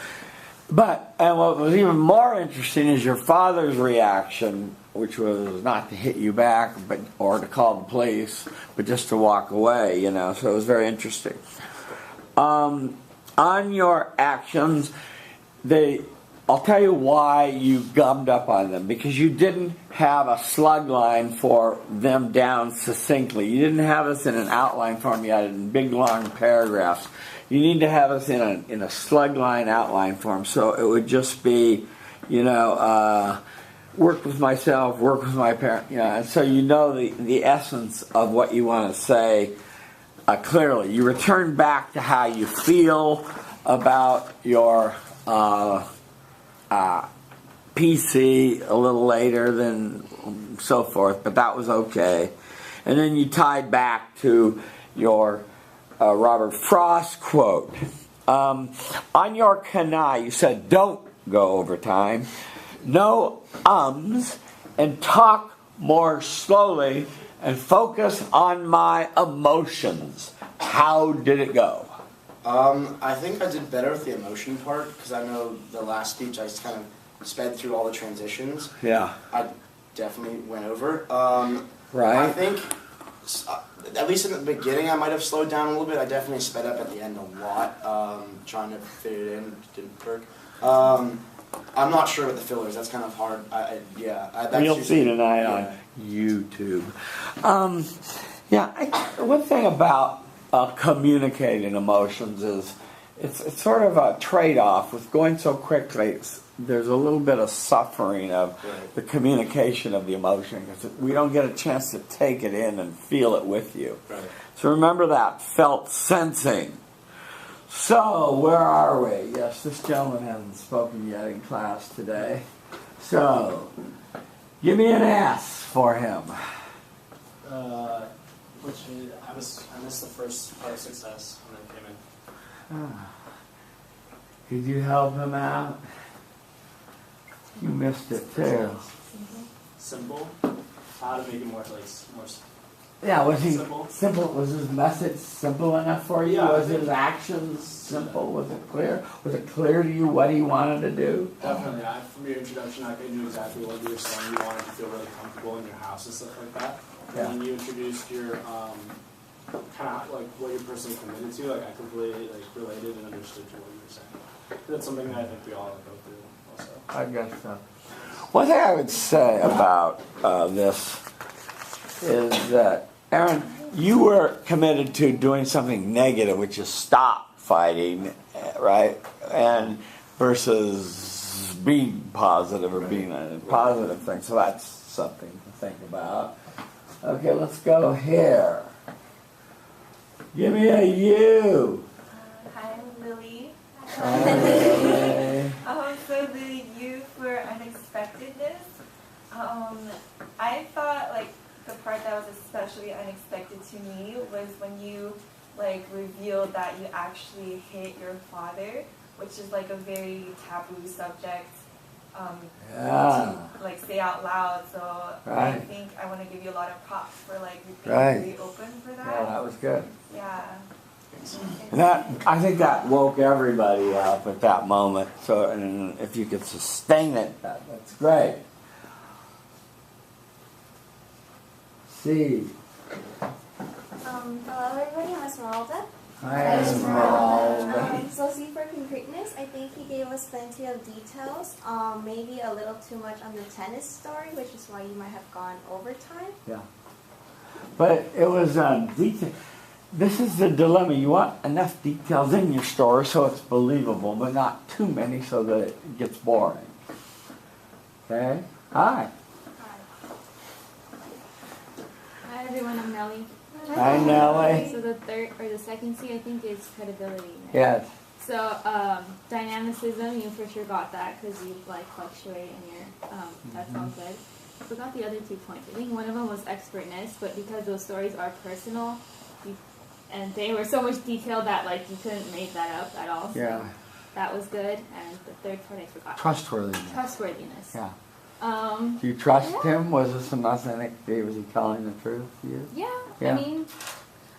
And what was even more interesting is your father's reaction, which was not to hit you back, or to call the police, but just to walk away. So it was very interesting. On your actions, I'll tell you why you gummed up on them, because you didn't have a slug line for them down succinctly. You didn't have us in an outline form. You had it in big long paragraphs. You need to have us in a slug line outline form, so it would just be, work with myself, work with my parent, and so the essence of what you want to say clearly. You return back to how you feel about your PC a little later than so forth, but that was okay. And then you tied back to your Robert Frost quote. On your kanai, you said, don't go over time, no ums, and talk more slowly and focus on my emotions. How did it go?
I think I did better with the emotion part, because I know the last speech I just kind of sped through all the transitions.
Yeah.
I definitely went over.
Right.
I think, at least in the beginning, I might have slowed down a little bit. I definitely sped up at the end a lot, trying to fit it in, which didn't work. I'm not sure with the fillers. That's kind of hard.
You'll see tonight on YouTube. One thing about communicating emotions is it's sort of a trade-off with going so quickly. There's a little bit of suffering of the communication of the emotion, because we don't get a chance to take it in and feel it with you.
Right.
So remember that, felt sensing. So, where are we? Yes, this gentleman hasn't spoken yet in class today. So, give me an S for him.
which is, I missed the first part of success when I came in.
Ah. Did you help him out? You missed it too.
Simple. How to make it more
Yeah, was he
simple?
simple? Was his message simple enough for you?
Yeah,
Was his actions simple? Was it clear? Was it clear to you what he wanted to do?
Definitely. From your introduction, I knew exactly what you were saying. You wanted to feel really comfortable in your house and stuff like that.
Yeah.
And then you introduced your kind of like what you're personally committed to. Like I completely related and understood to what you were saying. That's something that I think we all go through also.
I guess so. One thing I would say about this is that, Aaron, you were committed to doing something negative, which is stop fighting, right? And versus being positive or being a positive thing. So that's something to think about. Okay, let's go here. Give me a U.
Hi, I'm Lily.
Hi, Lily.
So the U for unexpectedness. I thought like the part that was especially unexpected to me was when you like revealed that you actually hit your father, which is like a very taboo subject to like say out loud. So I think I want to give you a lot of props for like being really open for that.
Yeah, that was good.
Yeah.
And I think that woke everybody up at that moment. So, and if you could sustain it, that's great. C.
Hello everybody, I'm Esmeralda.
Hi, Esmeralda.
So C for concreteness, I think he gave us plenty of details. Maybe a little too much on the tennis story, which is why you might have gone overtime.
Yeah. But it was detail. This is the dilemma. You want enough details in your story so it's believable, but not too many so that it gets boring. Okay? Hi.
Hi everyone, I'm Nellie.
Hi, Nellie.
So the second C I think is credibility. Right?
Yes.
So dynamicism, you for sure got that because you like fluctuate in your, that sounds good. I forgot the other 2 points. I think one of them was expertness, but because those stories are personal, and they were so much detail that like you couldn't make that up at all. So
Yeah.
that was good. And the third part I forgot.
Trustworthiness.
Trustworthiness.
Yeah. Do you trust him? Was this an authentic? Was he telling the truth to you?
Yeah. I mean,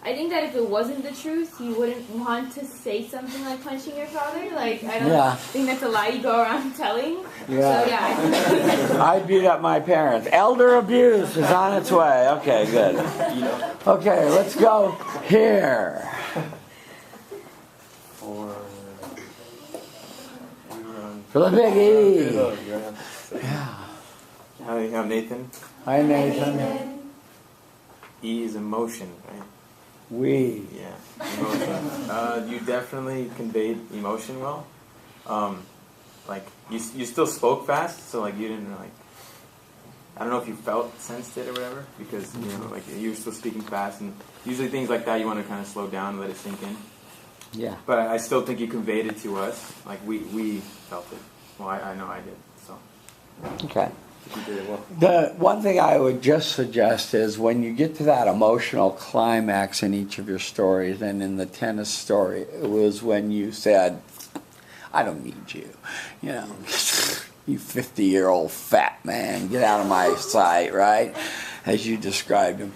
I think that if it wasn't the truth, you wouldn't want to say something like punching your father. Like, I don't think that's a lie you go around telling.
Yeah.
So, yeah.
I beat up my parents. Elder abuse is on its way. Okay, good. Okay, let's go here. For the big E. Yeah.
Hi, I'm Nathan.
Hi, Nathan.
E is emotion, right?
We.
Yeah, emotion. You definitely conveyed emotion well. Like you still spoke fast, so like you didn't like. I don't know if you sensed it or whatever, because you know, like you were still speaking fast, and usually things like that you want to kind of slow down and let it sink in.
Yeah.
But I still think you conveyed it to us. Like we felt it. Well, I know I did. So.
Okay.
You did it well.
The one thing I would just suggest is when you get to that emotional climax in each of your stories, and in the tennis story, it was when you said, I don't need you. You know, you 50-year-old fat man, get out of my sight, right? As you described him.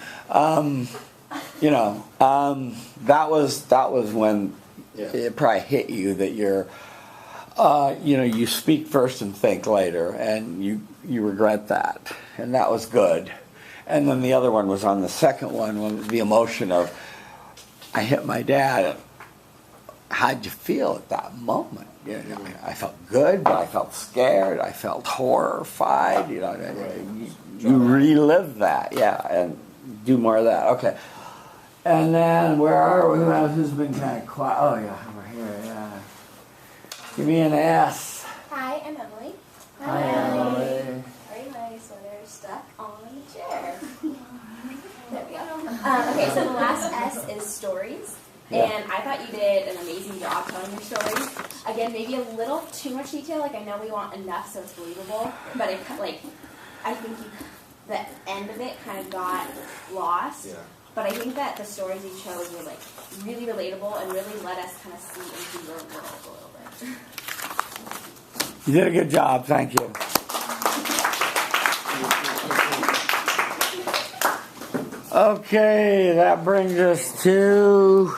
You know, that was when it probably hit you that you're, you know, you speak first and think later, and you regret that, and that was good. And then the other one was on the second one, when the emotion of, I hit my dad. How'd you feel at that moment? You know, I felt good, but I felt scared. I felt horrified. You know, you relive that, yeah, and do more of that. Okay. And then where are we? Who's been kind of quiet? Oh yeah, over here. Yeah. Give me an S.
Hi, I'm Emily.
Hi, Emily.
Sorry, my sweater is stuck on the chair. There we go. Okay, so the last S is stories.
Yeah. And I thought you did an amazing job telling your stories. Again, maybe a little too much detail. Like, I know we want enough so it's believable, but it, like, I think the end of it kind of got lost.
Yeah.
But I think that the stories you chose were like really relatable and really let us kind of see into your world a little bit.
You did a good job. Thank you. Okay, that brings us to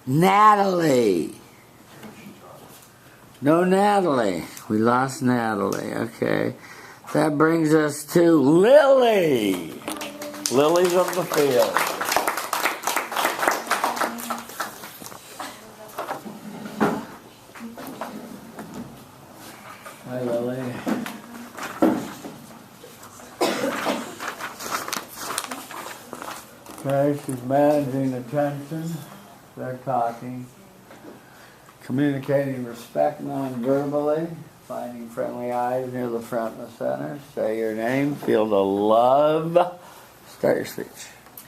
Natalie. No Natalie. We lost Natalie. Okay. That brings us to Lily. Lilies of the field. Hi, Lily. Okay, she's managing attention. They're talking. Communicating respect non-verbally. Finding friendly eyes near the front and the center. Say your name. Feel the love. Start your speech.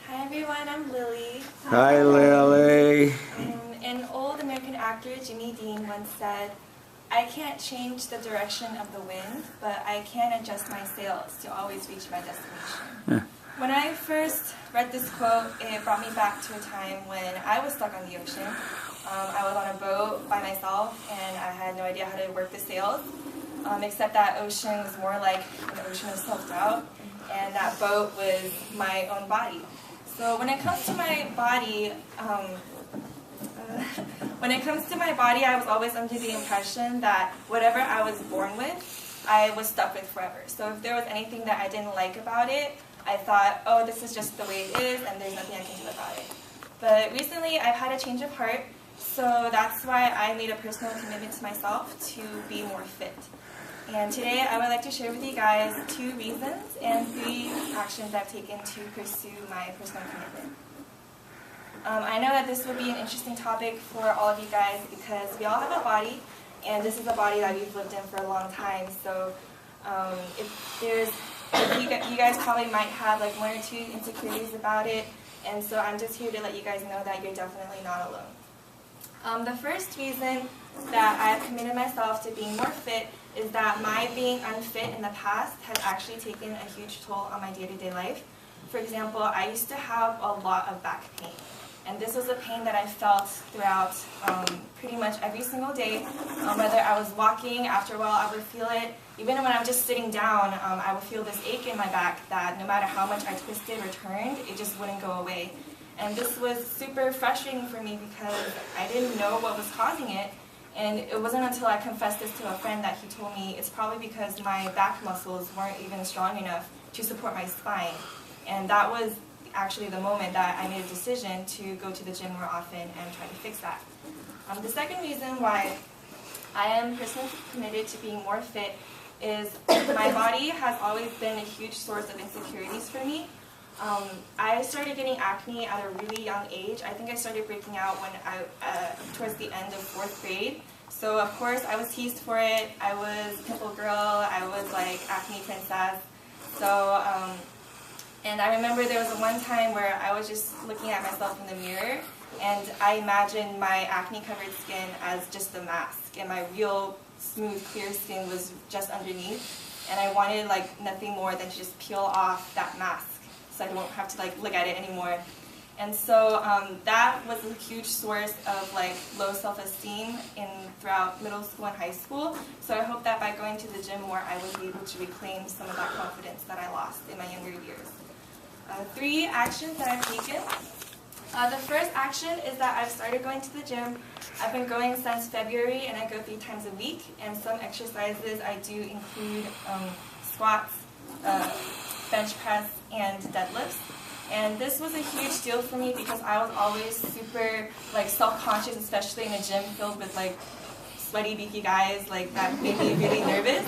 Hi everyone, I'm Lily.
Hi, Lily.
An old American actor, Jimmy Dean, once said, "I can't change the direction of the wind, but I can adjust my sails to always reach my destination." When I first read this quote, it brought me back to a time when I was stuck on the ocean. I was on a boat by myself, and I had no idea how to work the sails, except that ocean was more like an ocean of self-doubt, and that boat was my own body. So when it comes to my body, I was always under the impression that whatever I was born with, I was stuck with forever. So if there was anything that I didn't like about it, I thought, oh, this is just the way it is, and there's nothing I can do about it. But recently, I've had a change of heart, so that's why I made a personal commitment to myself to be more fit. And today, I would like to share with you guys 2 reasons and 3 actions I've taken to pursue my personal commitment. I know that this will be an interesting topic for all of you guys because we all have a body, and this is a body that we've lived in for a long time. So you guys probably might have like 1 or 2 insecurities about it, and so I'm just here to let you guys know that you're definitely not alone. The first reason that I've committed myself to being more fit is that my being unfit in the past has actually taken a huge toll on my day-to-day life. For example, I used to have a lot of back pain. And this was a pain that I felt throughout pretty much every single day. Whether I was walking, after a while I would feel it. Even when I'm just sitting down, I would feel this ache in my back that no matter how much I twisted or turned, it just wouldn't go away. And this was super frustrating for me because I didn't know what was causing it. And it wasn't until I confessed this to a friend that he told me it's probably because my back muscles weren't even strong enough to support my spine. And that was actually the moment that I made a decision to go to the gym more often and try to fix that. The second reason why I am personally committed to being more fit is my body has always been a huge source of insecurities for me. I started getting acne at a really young age. I think I started breaking out when towards the end of 4th grade. So of course I was teased for it. I was pimple girl. I was like acne princess. So and I remember there was one time where I was just looking at myself in the mirror, and I imagined my acne-covered skin as just a mask, and my real smooth, clear skin was just underneath. And I wanted like nothing more than to just peel off that mask, so I don't have to like look at it anymore. And so that was a huge source of like low self-esteem throughout middle school and high school. So I hope that by going to the gym more, I would be able to reclaim some of that confidence that I lost in my younger years. 3 actions that I've taken. The first action is that I've started going to the gym. I've been going since February, and I go 3 times a week. And some exercises I do include squats, bench press, and deadlifts. And this was a huge deal for me because I was always super like self-conscious, especially in a gym filled with like sweaty, beaky guys. Like that made me really nervous.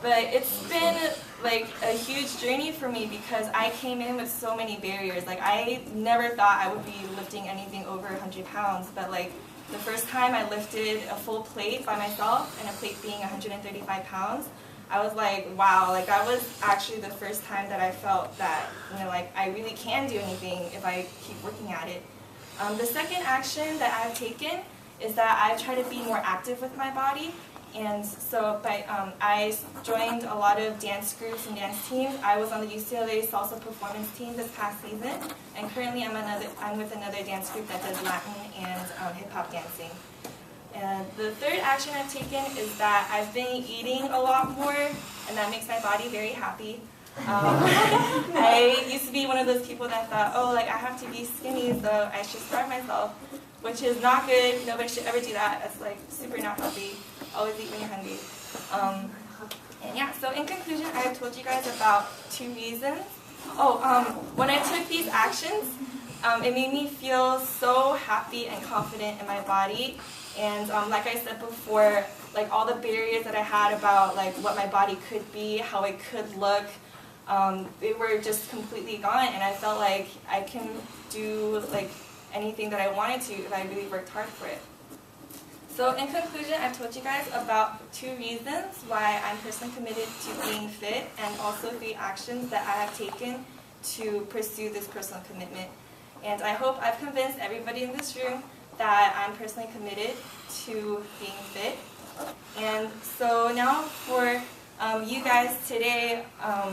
But it's been like a huge journey for me because I came in with so many barriers. Like I never thought I would be lifting anything over 100 pounds, but like the first time I lifted a full plate by myself, and a plate being 135 pounds, I was like, wow, like that was actually the first time that I felt that, you know, like I really can do anything if I keep working at it. The second action that I've taken is that I've tried to be more active with my body. And so I joined a lot of dance groups and dance teams. I was on the UCLA salsa performance team this past season, and currently I'm with another dance group that does Latin and hip hop dancing. And the third action I've taken is that I've been eating a lot more, and that makes my body very happy. I used to be one of those people that thought, oh, like I have to be skinny, so I should starve myself, which is not good. Nobody should ever do that. That's like super not healthy. Always eat when you're hungry. And yeah, so in conclusion, I have told you guys about 2 reasons. When I took these actions, it made me feel so happy and confident in my body. And like I said before, like all the barriers that I had about like what my body could be, how it could look, they were just completely gone. And I felt like I can do like anything that I wanted to if I really worked hard for it. So in conclusion, I've told you guys about 2 reasons why I'm personally committed to being fit, and also 3 actions that I have taken to pursue this personal commitment. And I hope I've convinced everybody in this room that I'm personally committed to being fit. And so now for you guys today,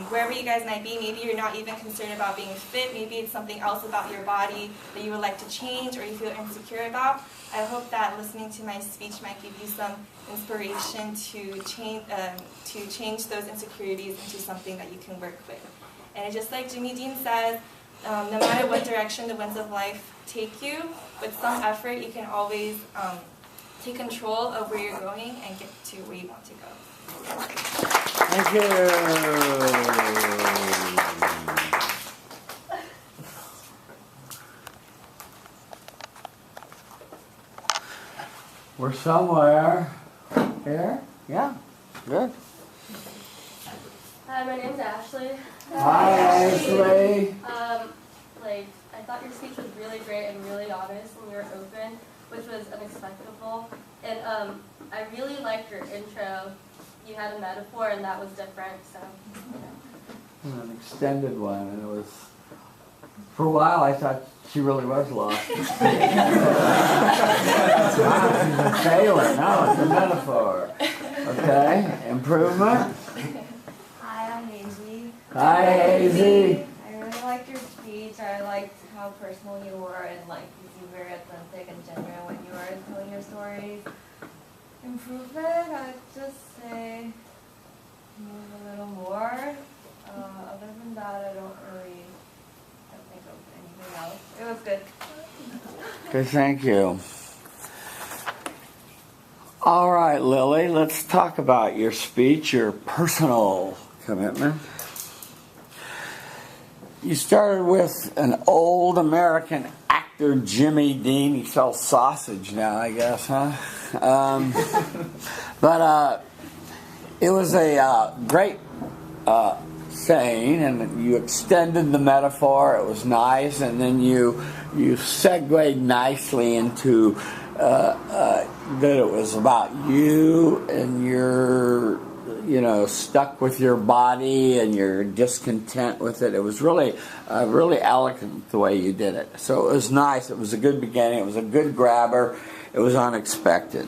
wherever you guys might be, maybe you're not even concerned about being fit, maybe it's something else about your body that you would like to change or you feel insecure about. I hope that listening to my speech might give you some inspiration to change those insecurities into something that you can work with. And just like Jimmy Dean says, no matter what direction the winds of life take you, with some effort you can always take control of where you're going and get to where you want to go.
Thank you. We're somewhere here. Yeah, good.
Hi, my name's Ashley.
Hi, Ashley.
I thought your speech was really great and really honest, and you were open, which was unexpected. And I really liked your intro. You had a metaphor, and that was different. So,
An extended one, and it was. For a while, I thought she really was lost. Wow, she's a sailor. No, it's a metaphor. Okay, improvement.
Hi, I'm Hazy.
Hi, Hazy.
I really liked your speech. I liked how personal you were, and like you seemed very authentic and genuine when you were telling your stories. Improvement, I'd just say move a little more. Other than that, I don't think of anything else. It was good.
Okay, thank you. All right, Lily, let's talk about your speech, your personal commitment. You started with an old American actor, Jimmy Dean. He sells sausage now, I guess, huh? But it was a great saying, and you extended the metaphor. It was nice, and then you segued nicely into that it was about you and your, stuck with your body and your discontent with it. It was really eloquent the way you did it. So it was nice. It was a good beginning. It was a good grabber. It was unexpected.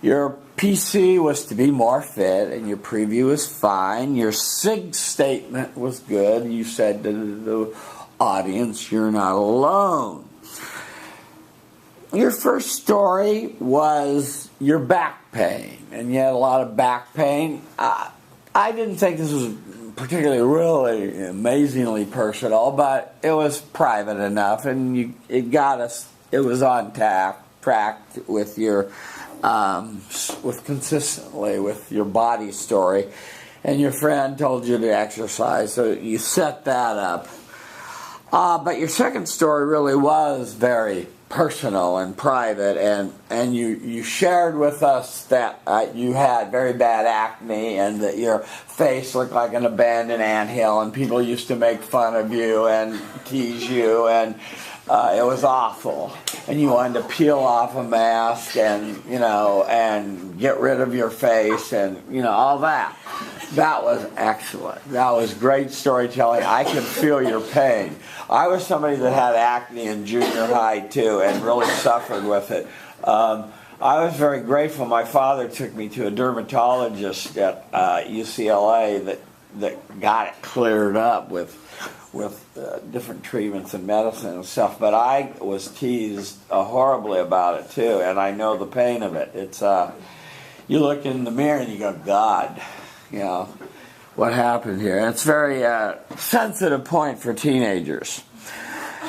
Your PC was to be more fit, and your preview was fine. Your SIG statement was good. You said to the audience, you're not alone. Your first story was your back pain, and you had a lot of back pain. I didn't think this was particularly really amazingly personal, but it was private enough, and it got us. It was on track with your consistently with your body story, and your friend told you to exercise, so you set that up. But your second story really was very personal and private, and you shared with us that you had very bad acne and that your face looked like an abandoned anthill, and people used to make fun of you and tease you, and it was awful. And you wanted to peel off a mask and get rid of your face and all that. That was excellent. That was great storytelling. I could feel your pain. I was somebody that had acne in junior high too and really suffered with it. I was very grateful. My father took me to a dermatologist at UCLA that got it cleared up with different treatments and medicine and stuff. But I was teased horribly about it too, and I know the pain of it. It's you look in the mirror and you go, God, you know, what happened here? And it's a very sensitive point for teenagers.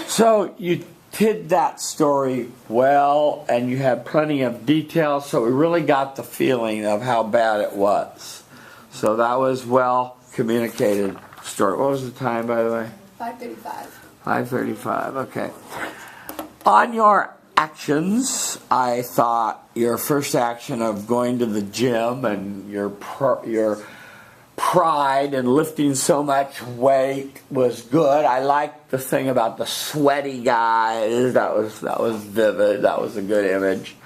So you did that story well, and you had plenty of details, so we really got the feeling of how bad it was. So that was well communicated story. What was the time, by the way?
5:35.
5:35. Okay. On your actions, I thought your first action of going to the gym and your pride in lifting so much weight was good. I liked the thing about the sweaty guys. That was vivid. That was a good image.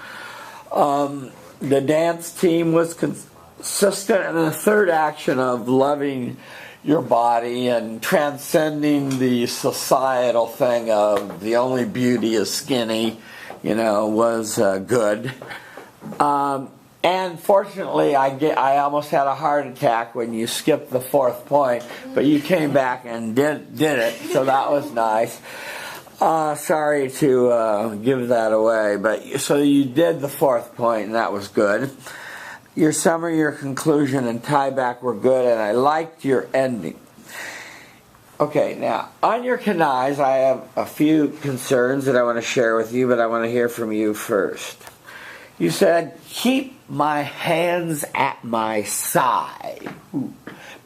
The dance team was consistent, and the third action of loving your body and transcending the societal thing of the only beauty is skinny, you know, was good. And fortunately, I almost had a heart attack when you skipped the fourth point, but you came back and did it, so that was nice. Sorry to give that away, but so you did the fourth point, and that was good. Your summary, your conclusion, and tie back were good, and I liked your ending. Okay, now, on your canais, I have a few concerns that I want to share with you, but I want to hear from you first. You said, keep my hands at my side.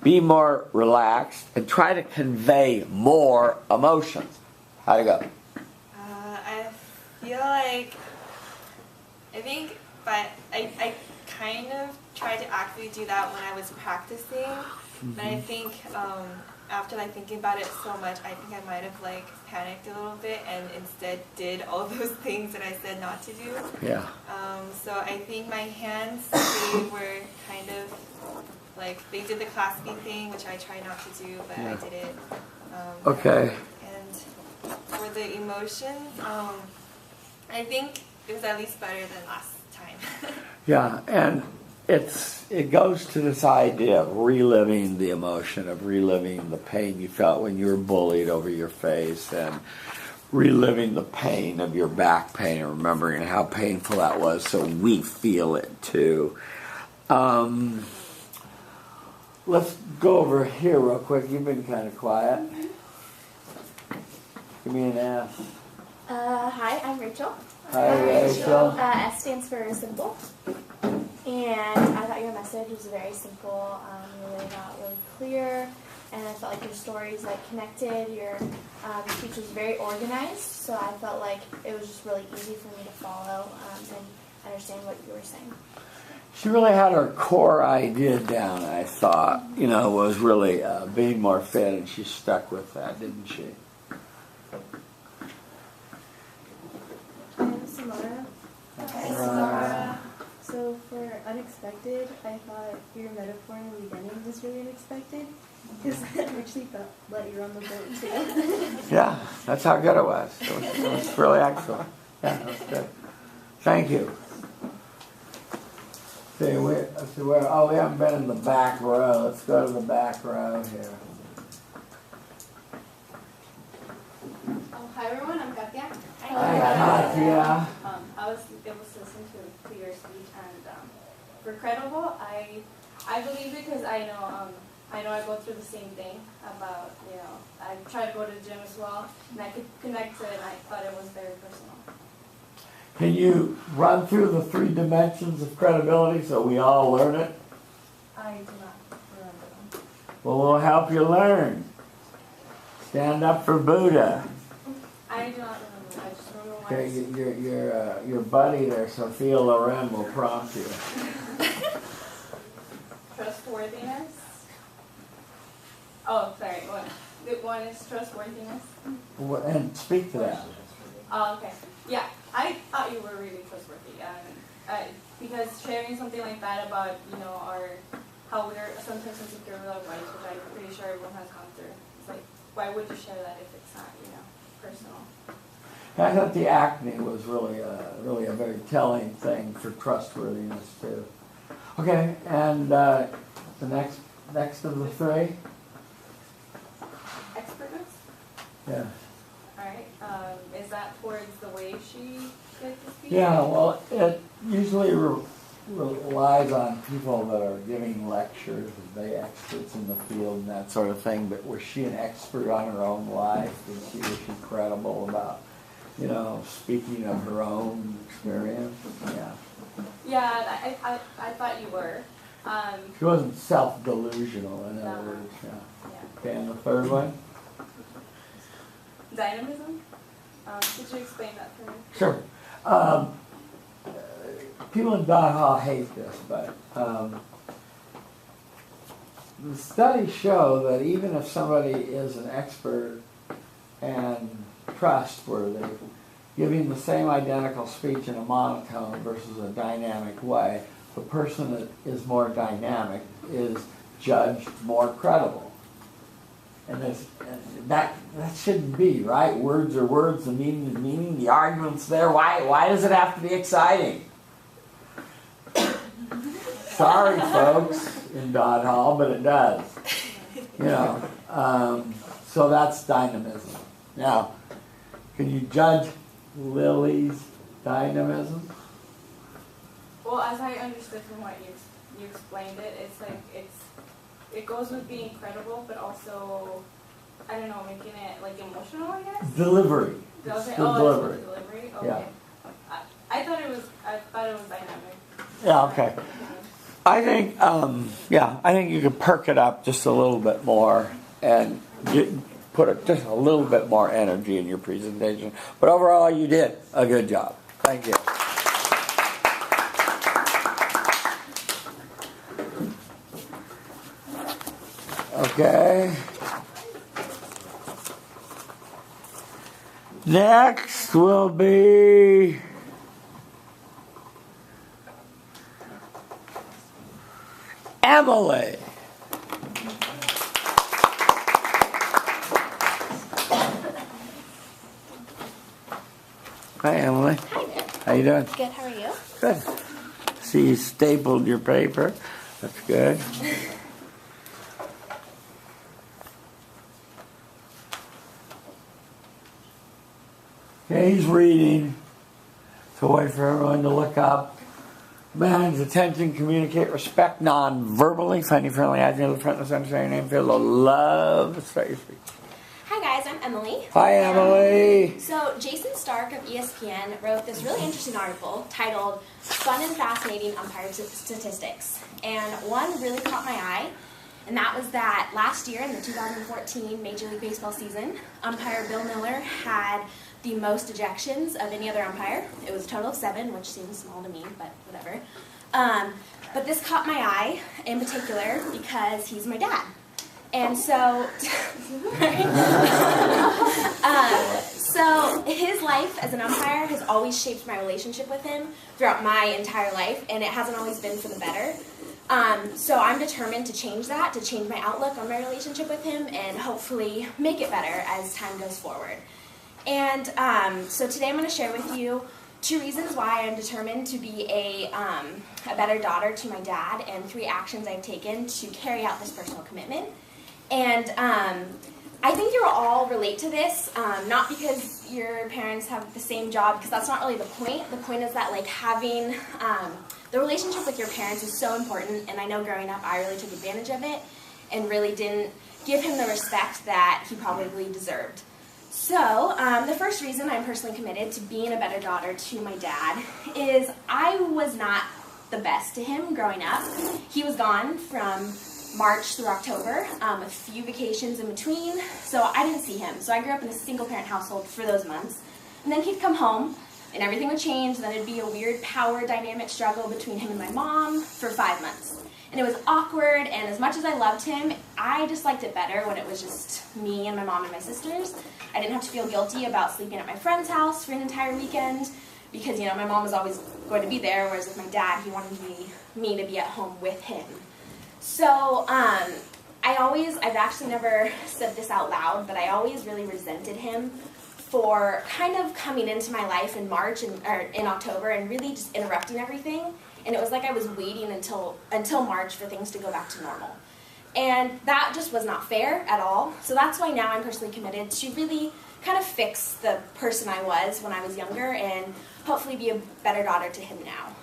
Be more relaxed and try to convey more emotions. How'd it go?
I feel like, I kind of tried to actively do that when I was practicing, but I think after thinking about it so much, I think I might have panicked a little bit and instead did all those things that I said not to do.
Yeah.
So I think my hands, they were kind of they did the clasping thing, which I try not to do, but I did it.
Okay.
And for the emotion, I think it was at least better than last time.
Yeah, and it goes to this idea of reliving the emotion, of reliving the pain you felt when you were bullied over your face, and reliving the pain of your back pain and remembering how painful that was, so we feel it too. Let's go over here real quick. You've been kind of quiet. Give me an S.
Hi, I'm Rachel.
Hi, Rachel.
S stands for simple. And I thought your message was very simple. You laid out really clear, and I felt like your stories connected. Your speech was very organized, so I felt like it was just really easy for me to follow and understand what you were saying.
She really had her core idea down, I thought. Was really being more fit, and she stuck with that, didn't she?
I'm Samara.
Hi, Samara.
So for unexpected, I thought your metaphor in the beginning was really unexpected because I actually felt like you're on the boat too.
Yeah, that's how good it was. It was really excellent. Yeah, that was good. Thank you. See, we haven't been in the back row. Let's go to the back row here.
Hi everyone, I'm Katya.
Hi, Katya.
I was able to listen to your speech, and for credible, I believe it because I know I go through the same thing about I try to go to the gym as well, and I could connect to it, and I thought it was very personal.
Can you run through the 3 dimensions of credibility so we all learn it?
I do not remember them.
Well, we'll help you learn. Stand up for Buddha.
I do not remember. I just remember one.
Okay, your buddy there, Sophia Loren, will prompt you.
Trustworthiness. Oh, sorry. One is trustworthiness.
And speak to that.
Oh, okay. Yeah, I thought you were really trustworthy. Because sharing something like that about, how we're sometimes insecure with our bodies, which I'm pretty sure everyone has gone through. It's like, why would you share that if it's not, personal?
I thought the acne was really a very telling thing for trustworthiness too. Okay, and the next of the three.
Expertness?
Yeah.
Alright. Is that towards the way she gives the speech?
Yeah, well, it usually relies on people that are giving lectures, they experts in the field and that sort of thing, but was she an expert on her own life? Was she credible about, speaking of her own experience? Yeah.
Yeah, I thought you were.
She wasn't self-delusional, in other
No.
words. Yeah.
Yeah.
Okay, and the third one?
Dynamism? Could you explain that for me?
Sure. People in Dot Hall hate this, but the studies show that even if somebody is an expert and trustworthy, giving the same identical speech in a monotone versus a dynamic way, the person that is more dynamic is judged more credible. And that shouldn't be, right? Words are words, the meaning is meaning, the argument's there. Why does it have to be exciting? Sorry, folks, in Dodd Hall, but it does. So that's dynamism. Now, can you judge Lily's dynamism?
Well, as I understood from what you explained it's like it goes with being credible, but also, I don't know, making it like emotional, I guess?
Delivery.
Okay.
It's the
Oh,
delivery.
it's the delivery? Okay.
Yeah.
I thought it was dynamic.
Yeah, okay. I think, I think you could perk it up just a little bit more and put just a little bit more energy in your presentation. But overall, you did a good job. Thank you. Okay. Next will be Emily. Hi, Emily.
Hi there.
How you doing?
Good, how are you?
Good. See, you stapled your paper. That's good. Okay, he's reading. So wait for everyone to look up. Manage attention, communicate, respect non-verbally. Funny, friendly, eyes near the front of the center, your name, feel of love. Start your speech.
Hi guys, I'm Emily.
Hi, Emily.
So Jason Stark of ESPN wrote this really interesting article titled Fun and Fascinating Umpire Statistics. And one really caught my eye, and that was that last year in the 2014 Major League Baseball season, umpire Bill Miller had the most ejections of any other umpire. It was a total of 7, which seems small to me, but whatever. But this caught my eye in particular because he's my dad. And so, so his life as an umpire has always shaped my relationship with him throughout my entire life, and it hasn't always been for the better. So I'm determined to change that, to change my outlook on my relationship with him, and hopefully make it better as time goes forward. And so today I'm going to share with you 2 reasons why I'm determined to be a better daughter to my dad, and 3 actions I've taken to carry out this personal commitment. And I think you'll all relate to this, not because your parents have the same job, because that's not really the point. The point is that having the relationship with your parents is so important, and I know growing up I really took advantage of it and really didn't give him the respect that he probably deserved. So, the first reason I'm personally committed to being a better daughter to my dad is I was not the best to him growing up. He was gone from March through October, a few vacations in between, so I didn't see him. So I grew up in a single-parent household for those months. And then he'd come home, and everything would change, and then it'd be a weird power dynamic struggle between him and my mom for 5 months. And it was awkward, and as much as I loved him, I just liked it better when it was just me and my mom and my sisters. I didn't have to feel guilty about sleeping at my friend's house for an entire weekend, because, my mom was always going to be there, whereas with my dad, he wanted me to be at home with him. So, I've actually never said this out loud, but I always really resented him for kind of coming into my life in March or in October and really just interrupting everything. And it was like I was waiting until March for things to go back to normal. And that just was not fair at all. So that's why now I'm personally committed to really kind of fix the person I was when I was younger and hopefully be a better daughter to him now.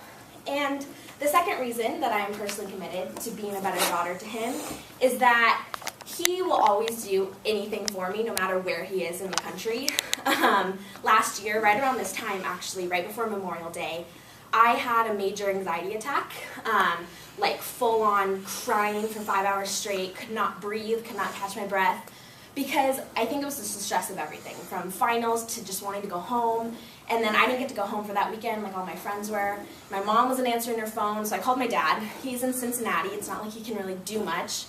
And the second reason that I am personally committed to being a better daughter to him is that he will always do anything for me no matter where he is in the country. Last year, right around this time actually, right before Memorial Day, I had a major anxiety attack, like full on crying for 5 hours straight, could not breathe, could not catch my breath, because I think it was just the stress of everything, from finals to just wanting to go home. And then I didn't get to go home for that weekend like all my friends were. My mom wasn't answering her phone, so I called my dad. He's in Cincinnati. It's not like he can really do much.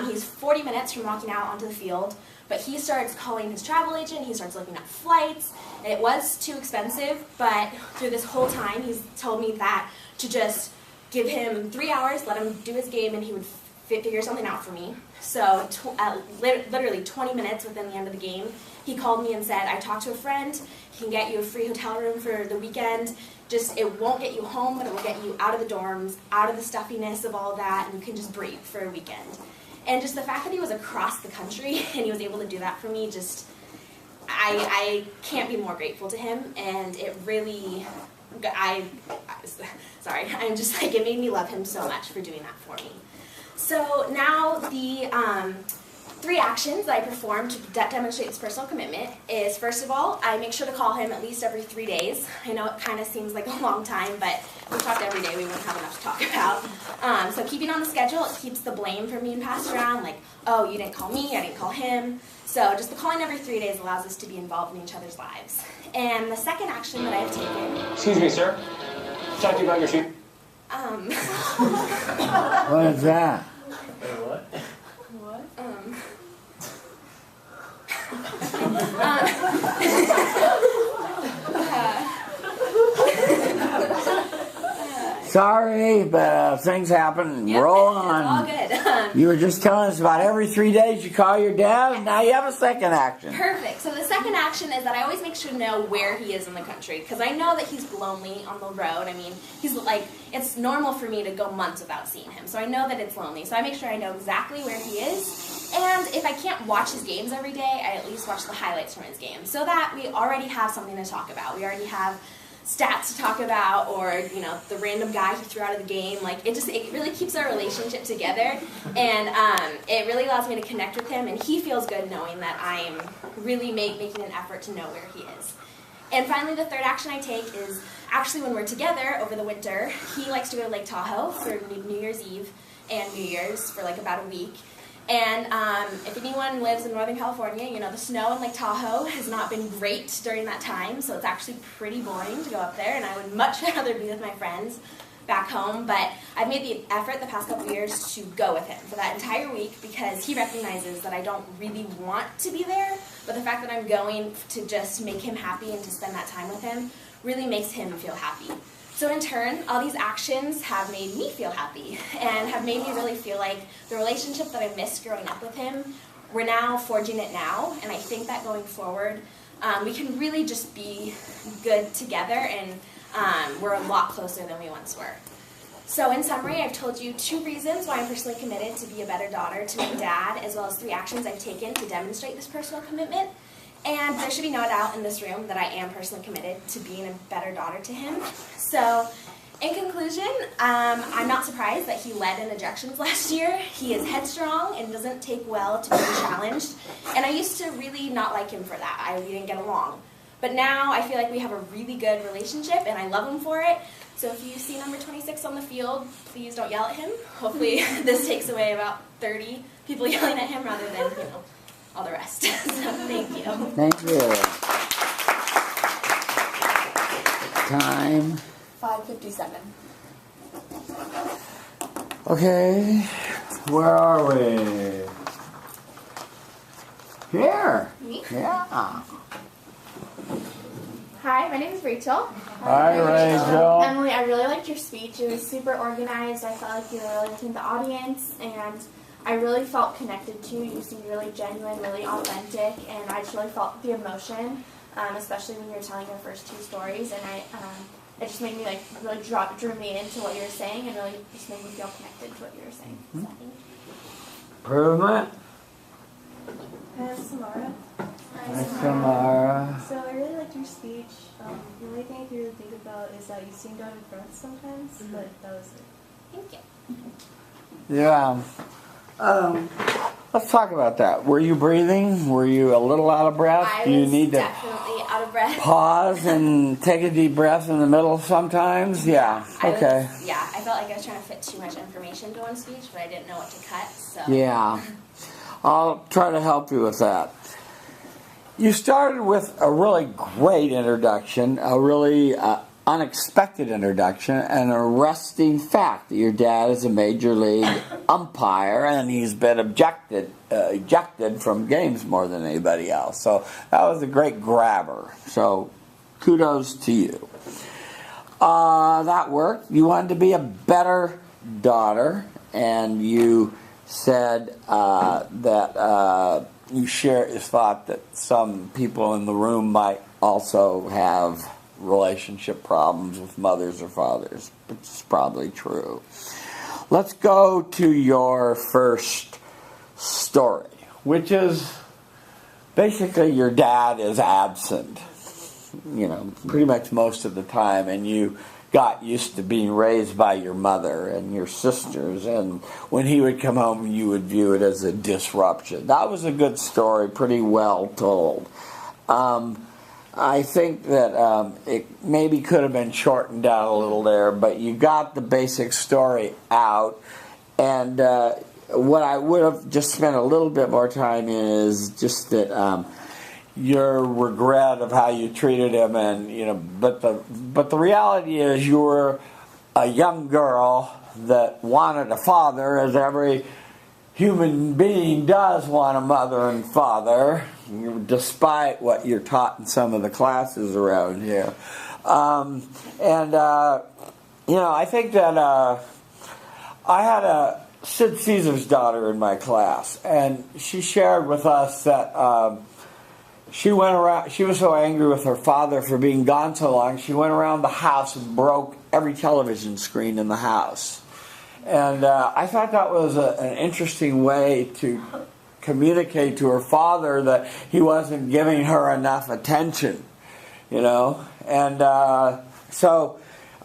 He's 40 minutes from walking out onto the field, but he starts calling his travel agent. He starts looking at flights. It was too expensive, but through this whole time, he's told me that to just give him 3 hours, let him do his game, and he would figure something out for me. So literally 20 minutes within the end of the game, he called me and said, I talked to a friend, he can get you a free hotel room for the weekend. Just, it won't get you home, but it will get you out of the dorms, out of the stuffiness of all that, and you can just breathe for a weekend. And just the fact that he was across the country and he was able to do that for me, just, I can't be more grateful to him. And it really, I'm just like, it made me love him so much for doing that for me. So now the 3 actions that I perform to demonstrate this personal commitment is, first of all, I make sure to call him at least every 3 days. I know it kind of seems like a long time, but if we talked every day, we wouldn't have enough to talk about. So keeping on the schedule, it keeps the blame from being passed around, like, oh, you didn't call me, I didn't call him. So just the calling every 3 days allows us to be involved in each other's lives. And the second action that I have taken...
Excuse me, sir. Talk to you about your shoe.
What is that?
Wait, what?
What?
Sorry, but things happen.
Yep,
Roll
it's
on.
all good.
You were just telling us about every 3 days you call your dad, and now you have a second action.
Perfect. So the second action is that I always make sure to know where he is in the country, because I know that he's lonely on the road. I mean, he's like, it's normal for me to go months without seeing him, so I know that it's lonely. So I make sure I know exactly where he is, and if I can't watch his games every day, I at least watch the highlights from his games, so that we already have something to talk about. We already have stats to talk about, or you know, the random guy he threw out of the game. Like it really keeps our relationship together, and it really allows me to connect with him, and he feels good knowing that I'm really making an effort to know where he is. And finally, the third action I take is actually when we're together over the winter. He likes to go to Lake Tahoe for New Year's Eve and New Year's for like about a week. And if anyone lives in Northern California, you know the snow in Lake Tahoe has not been great during that time, so it's actually pretty boring to go up there, and I would much rather be with my friends back home. But I've made the effort the past couple years to go with him for that entire week, because he recognizes that I don't really want to be there, but the fact that I'm going to just make him happy and to spend that time with him really makes him feel happy. So in turn, all these actions have made me feel happy and have made me really feel like the relationship that I missed growing up with him, we're now forging it now, and I think that going forward, we can really just be good together, and we're a lot closer than we once were. So in summary, I've told you 2 reasons why I'm personally committed to be a better daughter to my dad, as well as 3 actions I've taken to demonstrate this personal commitment. And there should be no doubt in this room that I am personally committed to being a better daughter to him. So, in conclusion, I'm not surprised that he led in ejections last year. He is headstrong and doesn't take well to being challenged. And I used to really not like him for that. We didn't get along. But now I feel like we have a really good relationship, and I love him for it. So if you see number 26 on the field, please don't yell at him. Hopefully this takes away about 30 people yelling at him rather than, you know, all the rest. So thank you.
Thank you. Time.
5:57.
Okay, where are we? Here.
Me?
Yeah.
Hi, my name is Rachel.
Hi, Rachel.
Emily, I really liked your speech. It was super organized. I felt like you were really into the audience, and I really felt connected to you. You seemed really genuine, really authentic, and I just really felt the emotion
especially when you're telling your first 2 stories. And it just made me like really drew me into what you were saying, and really just made me feel connected to what you were saying. So, thank you.
Improvement.
Hi, I'm Samara.
Hi, Samara.
So I really liked your speech. The only thing I could really think about is that you seemed out of breath sometimes, but that was it.
Thank you.
Yeah. Let's talk about that. Were you breathing? Were you a little out of breath?
I
Do you
was
need to
definitely out of breath.
pause and take a deep breath in the middle sometimes? Yeah. Okay.
I felt like I was trying to fit too much information to one speech, but I didn't know what to cut. So.
Yeah. I'll try to help you with that. You started with a really great introduction, a really unexpected introduction, and an arresting fact that your dad is a major league umpire and he's been ejected from games more than anybody else. So that was a great grabber. So kudos to you. That worked. You wanted to be a better daughter, and you said that you thought that some people in the room might also have relationship problems with mothers or fathers, which is probably true. Let's go to your first story, which is basically your dad is absent, pretty much most of the time, and you got used to being raised by your mother and your sisters, and when he would come home, you would view it as a disruption. That was a good story, pretty well told. I think that it maybe could have been shortened down a little there, but you got the basic story out, and what I would have just spent a little bit more time in is just that your regret of how you treated him, and but the reality is you were a young girl that wanted a father, as every human being does want a mother and father, despite what you're taught in some of the classes around here. I think that I had a Sid Caesar's daughter in my class, and she shared with us that she went around. She was so angry with her father for being gone so long, she went around the house and broke every television screen in the house. And I thought that was an interesting way to communicate to her father that he wasn't giving her enough attention, And so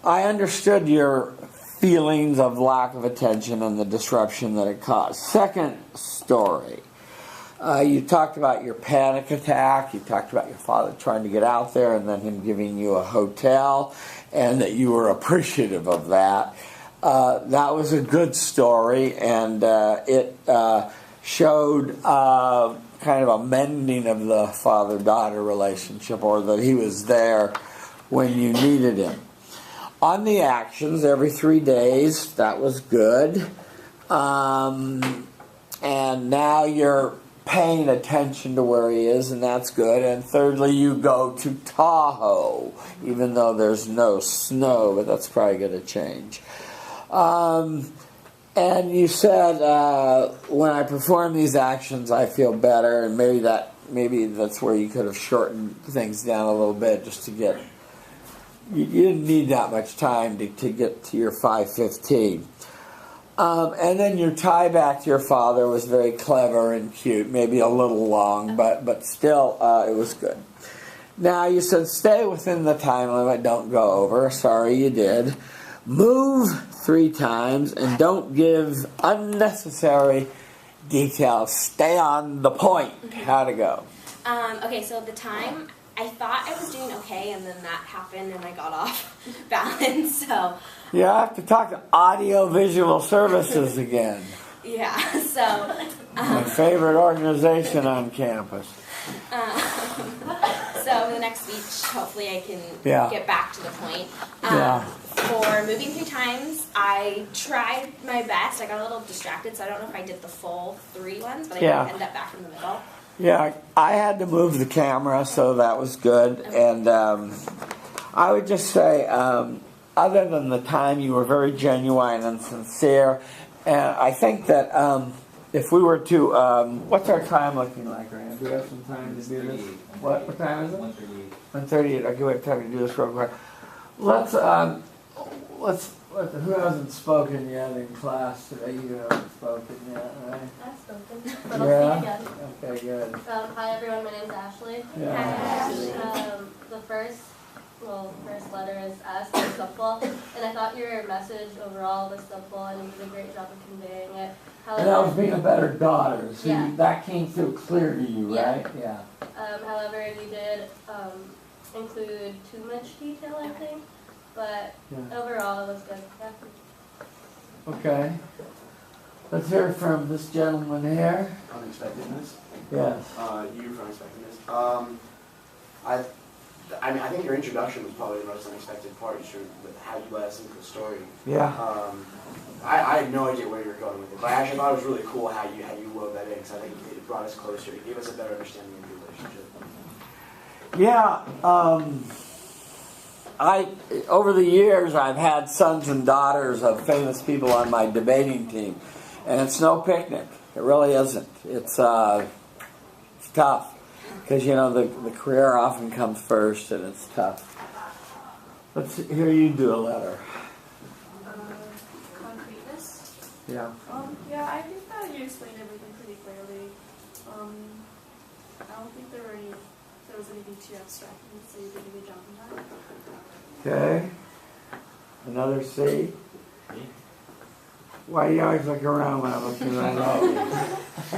I understood your feelings of lack of attention and the disruption that it caused. Second story. You talked about your panic attack. You talked about your father trying to get out there and then him giving you a hotel, and that you were appreciative of that. That was a good story, and it showed kind of a mending of the father-daughter relationship, or that he was there when you needed him. On the actions, every 3 days, that was good. And now you're paying attention to where he is, and that's good. And thirdly, you go to Tahoe, even though there's no snow, but that's probably going to change. And you said, when I perform these actions, I feel better, and maybe that's where you could have shortened things down a little bit just to get. You didn't need that much time to get to your 5:15. And then your tie back to your father was very clever and cute, maybe a little long, but still it was good. Now you said stay within the time limit, don't go over. Sorry you did. Move 3 times and don't give unnecessary details. Stay on the point. How'd it go?
Okay, so at the time, I thought I was doing okay, and then that happened, and I got off balance, so.
You have to talk to Audio-Visual Services again.
Yeah, so.
My favorite organization on campus.
So the next speech, hopefully I can get back to the point. For moving 3 times, I tried my best. I got a little distracted, so I don't know if I did the full 3 ones, but I did end up back in the middle.
Yeah, I had to move the camera, so that was good. And I would just say, other than the time, you were very genuine and sincere. And I think that if we were to, what's our time looking like, Rand? Do we have some time to do this? What time is it? 1:38. Okay, we have time to do this real quick. Let's, who hasn't spoken yet in class today? You haven't spoken yet, right?
I've spoken, but I'll
Yeah?
speak again.
Okay, good.
Hi everyone, my name's Ashley.
Yeah.
Hi. The first letter is S, it's simple, and I thought your message overall was simple, and you did a great job of conveying it.
And that was being a better daughter. So
Yeah.
that came through clear to you,
Yeah.
right? Yeah.
However, you did include too much detail, I think, but
Yeah.
overall it was good. Yeah.
Okay. Let's hear from this gentleman here.
Unexpectedness?
Yes.
You for unexpectedness. I mean, I think your introduction was probably the most unexpected part, how you led us into the story.
Yeah.
I had no idea where you were going with it, but I actually thought it was really cool how you wove that in, because I think it brought us closer. It gave us a better understanding of your relationship.
Yeah. Over the years, I've had sons and daughters of famous people on my debating team, and it's no picnic. It really isn't. It's tough. Because, you know, the career often comes first, and it's tough. Let's hear you do a letter.
Concreteness.
Yeah.
Yeah, I think that you explained everything pretty clearly. I don't think there was anything too abstract, so you did a good job on that.
Okay. Another C. Why do you always look around when I'm looking right at you?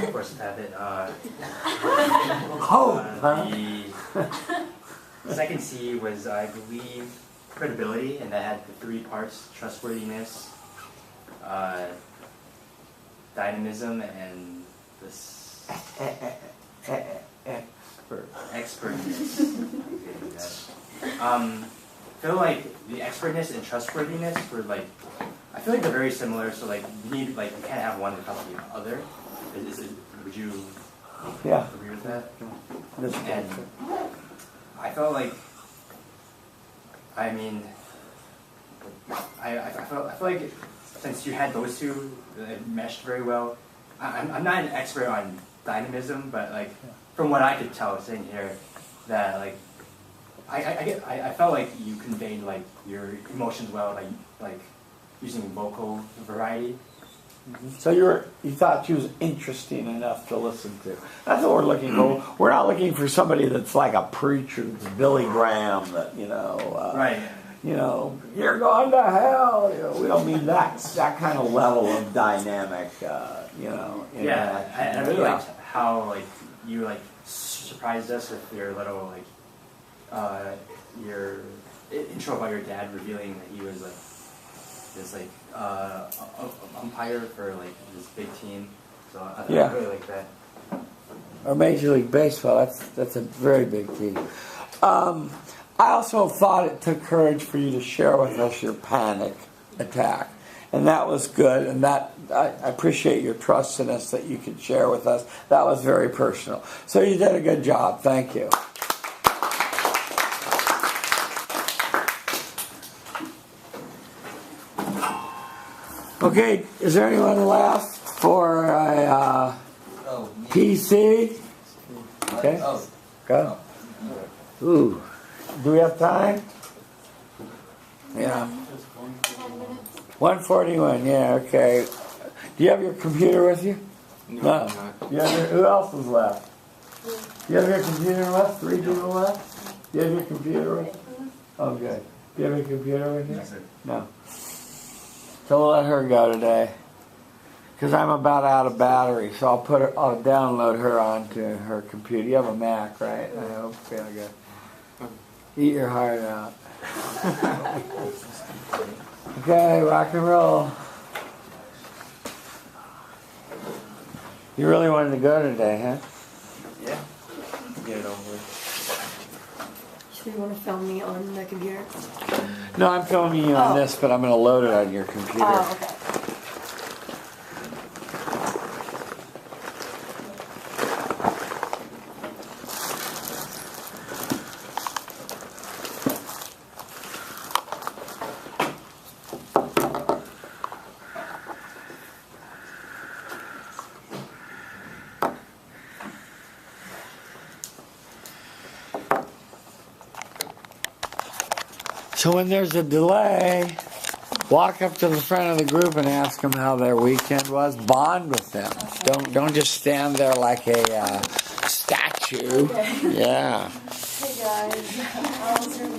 Of course, have it. The second C was, I believe, credibility, and that had the 3 parts: trustworthiness, dynamism, and this expertness. I feel like the expertness and trustworthiness were like, I feel like they're very similar. So like you can't have one without the other. Would you agree with that? And I felt like, I mean, I feel like since you had those two, it meshed very well. I'm not an expert on dynamism, but like from what I could tell sitting here, that like I felt like you conveyed like your emotions well, like using vocal variety.
So you thought she was interesting enough to listen to. That's what we're looking for. We're not looking for somebody that's like a preacher, that's Billy Graham, that
right.
You're going to hell. We don't need that kind of level of dynamic.
Yeah, I really liked how like you like surprised us with your little your intro about your dad, revealing that he was like this umpire for like this big team. So I really like that.
Or Major League Baseball. That's a very big team. I also thought it took courage for you to share with us your panic attack. And that was good, and that I appreciate your trust in us that you could share with us. That was very personal. So you did a good job. Thank you. Okay, is there anyone left for a PC? Okay, go. Ooh, do we have time? Yeah. 141, yeah, okay. Do you have your computer with you? No. Who else is left? Do you have your computer left? 3 people left? Do you have your computer with you? Oh, good. Do you have your computer with you?
Yes, sir.
No. So we'll let her go today. Because I'm about out of battery, so I'll download her onto her computer. You have a Mac, right? I hope. Yeah, good. Eat your heart out. Okay, rock and roll. You really wanted to go today, huh?
Yeah.
Get it over with.
So you want to film me on the computer?
No, I'm filming you on this, but I'm going to load it on your computer.
Oh, okay.
So when there's a delay, walk up to the front of the group and ask them how their weekend was. Bond with them. Don't just stand there like a statue.
Okay.
Yeah.
Hey guys, how's your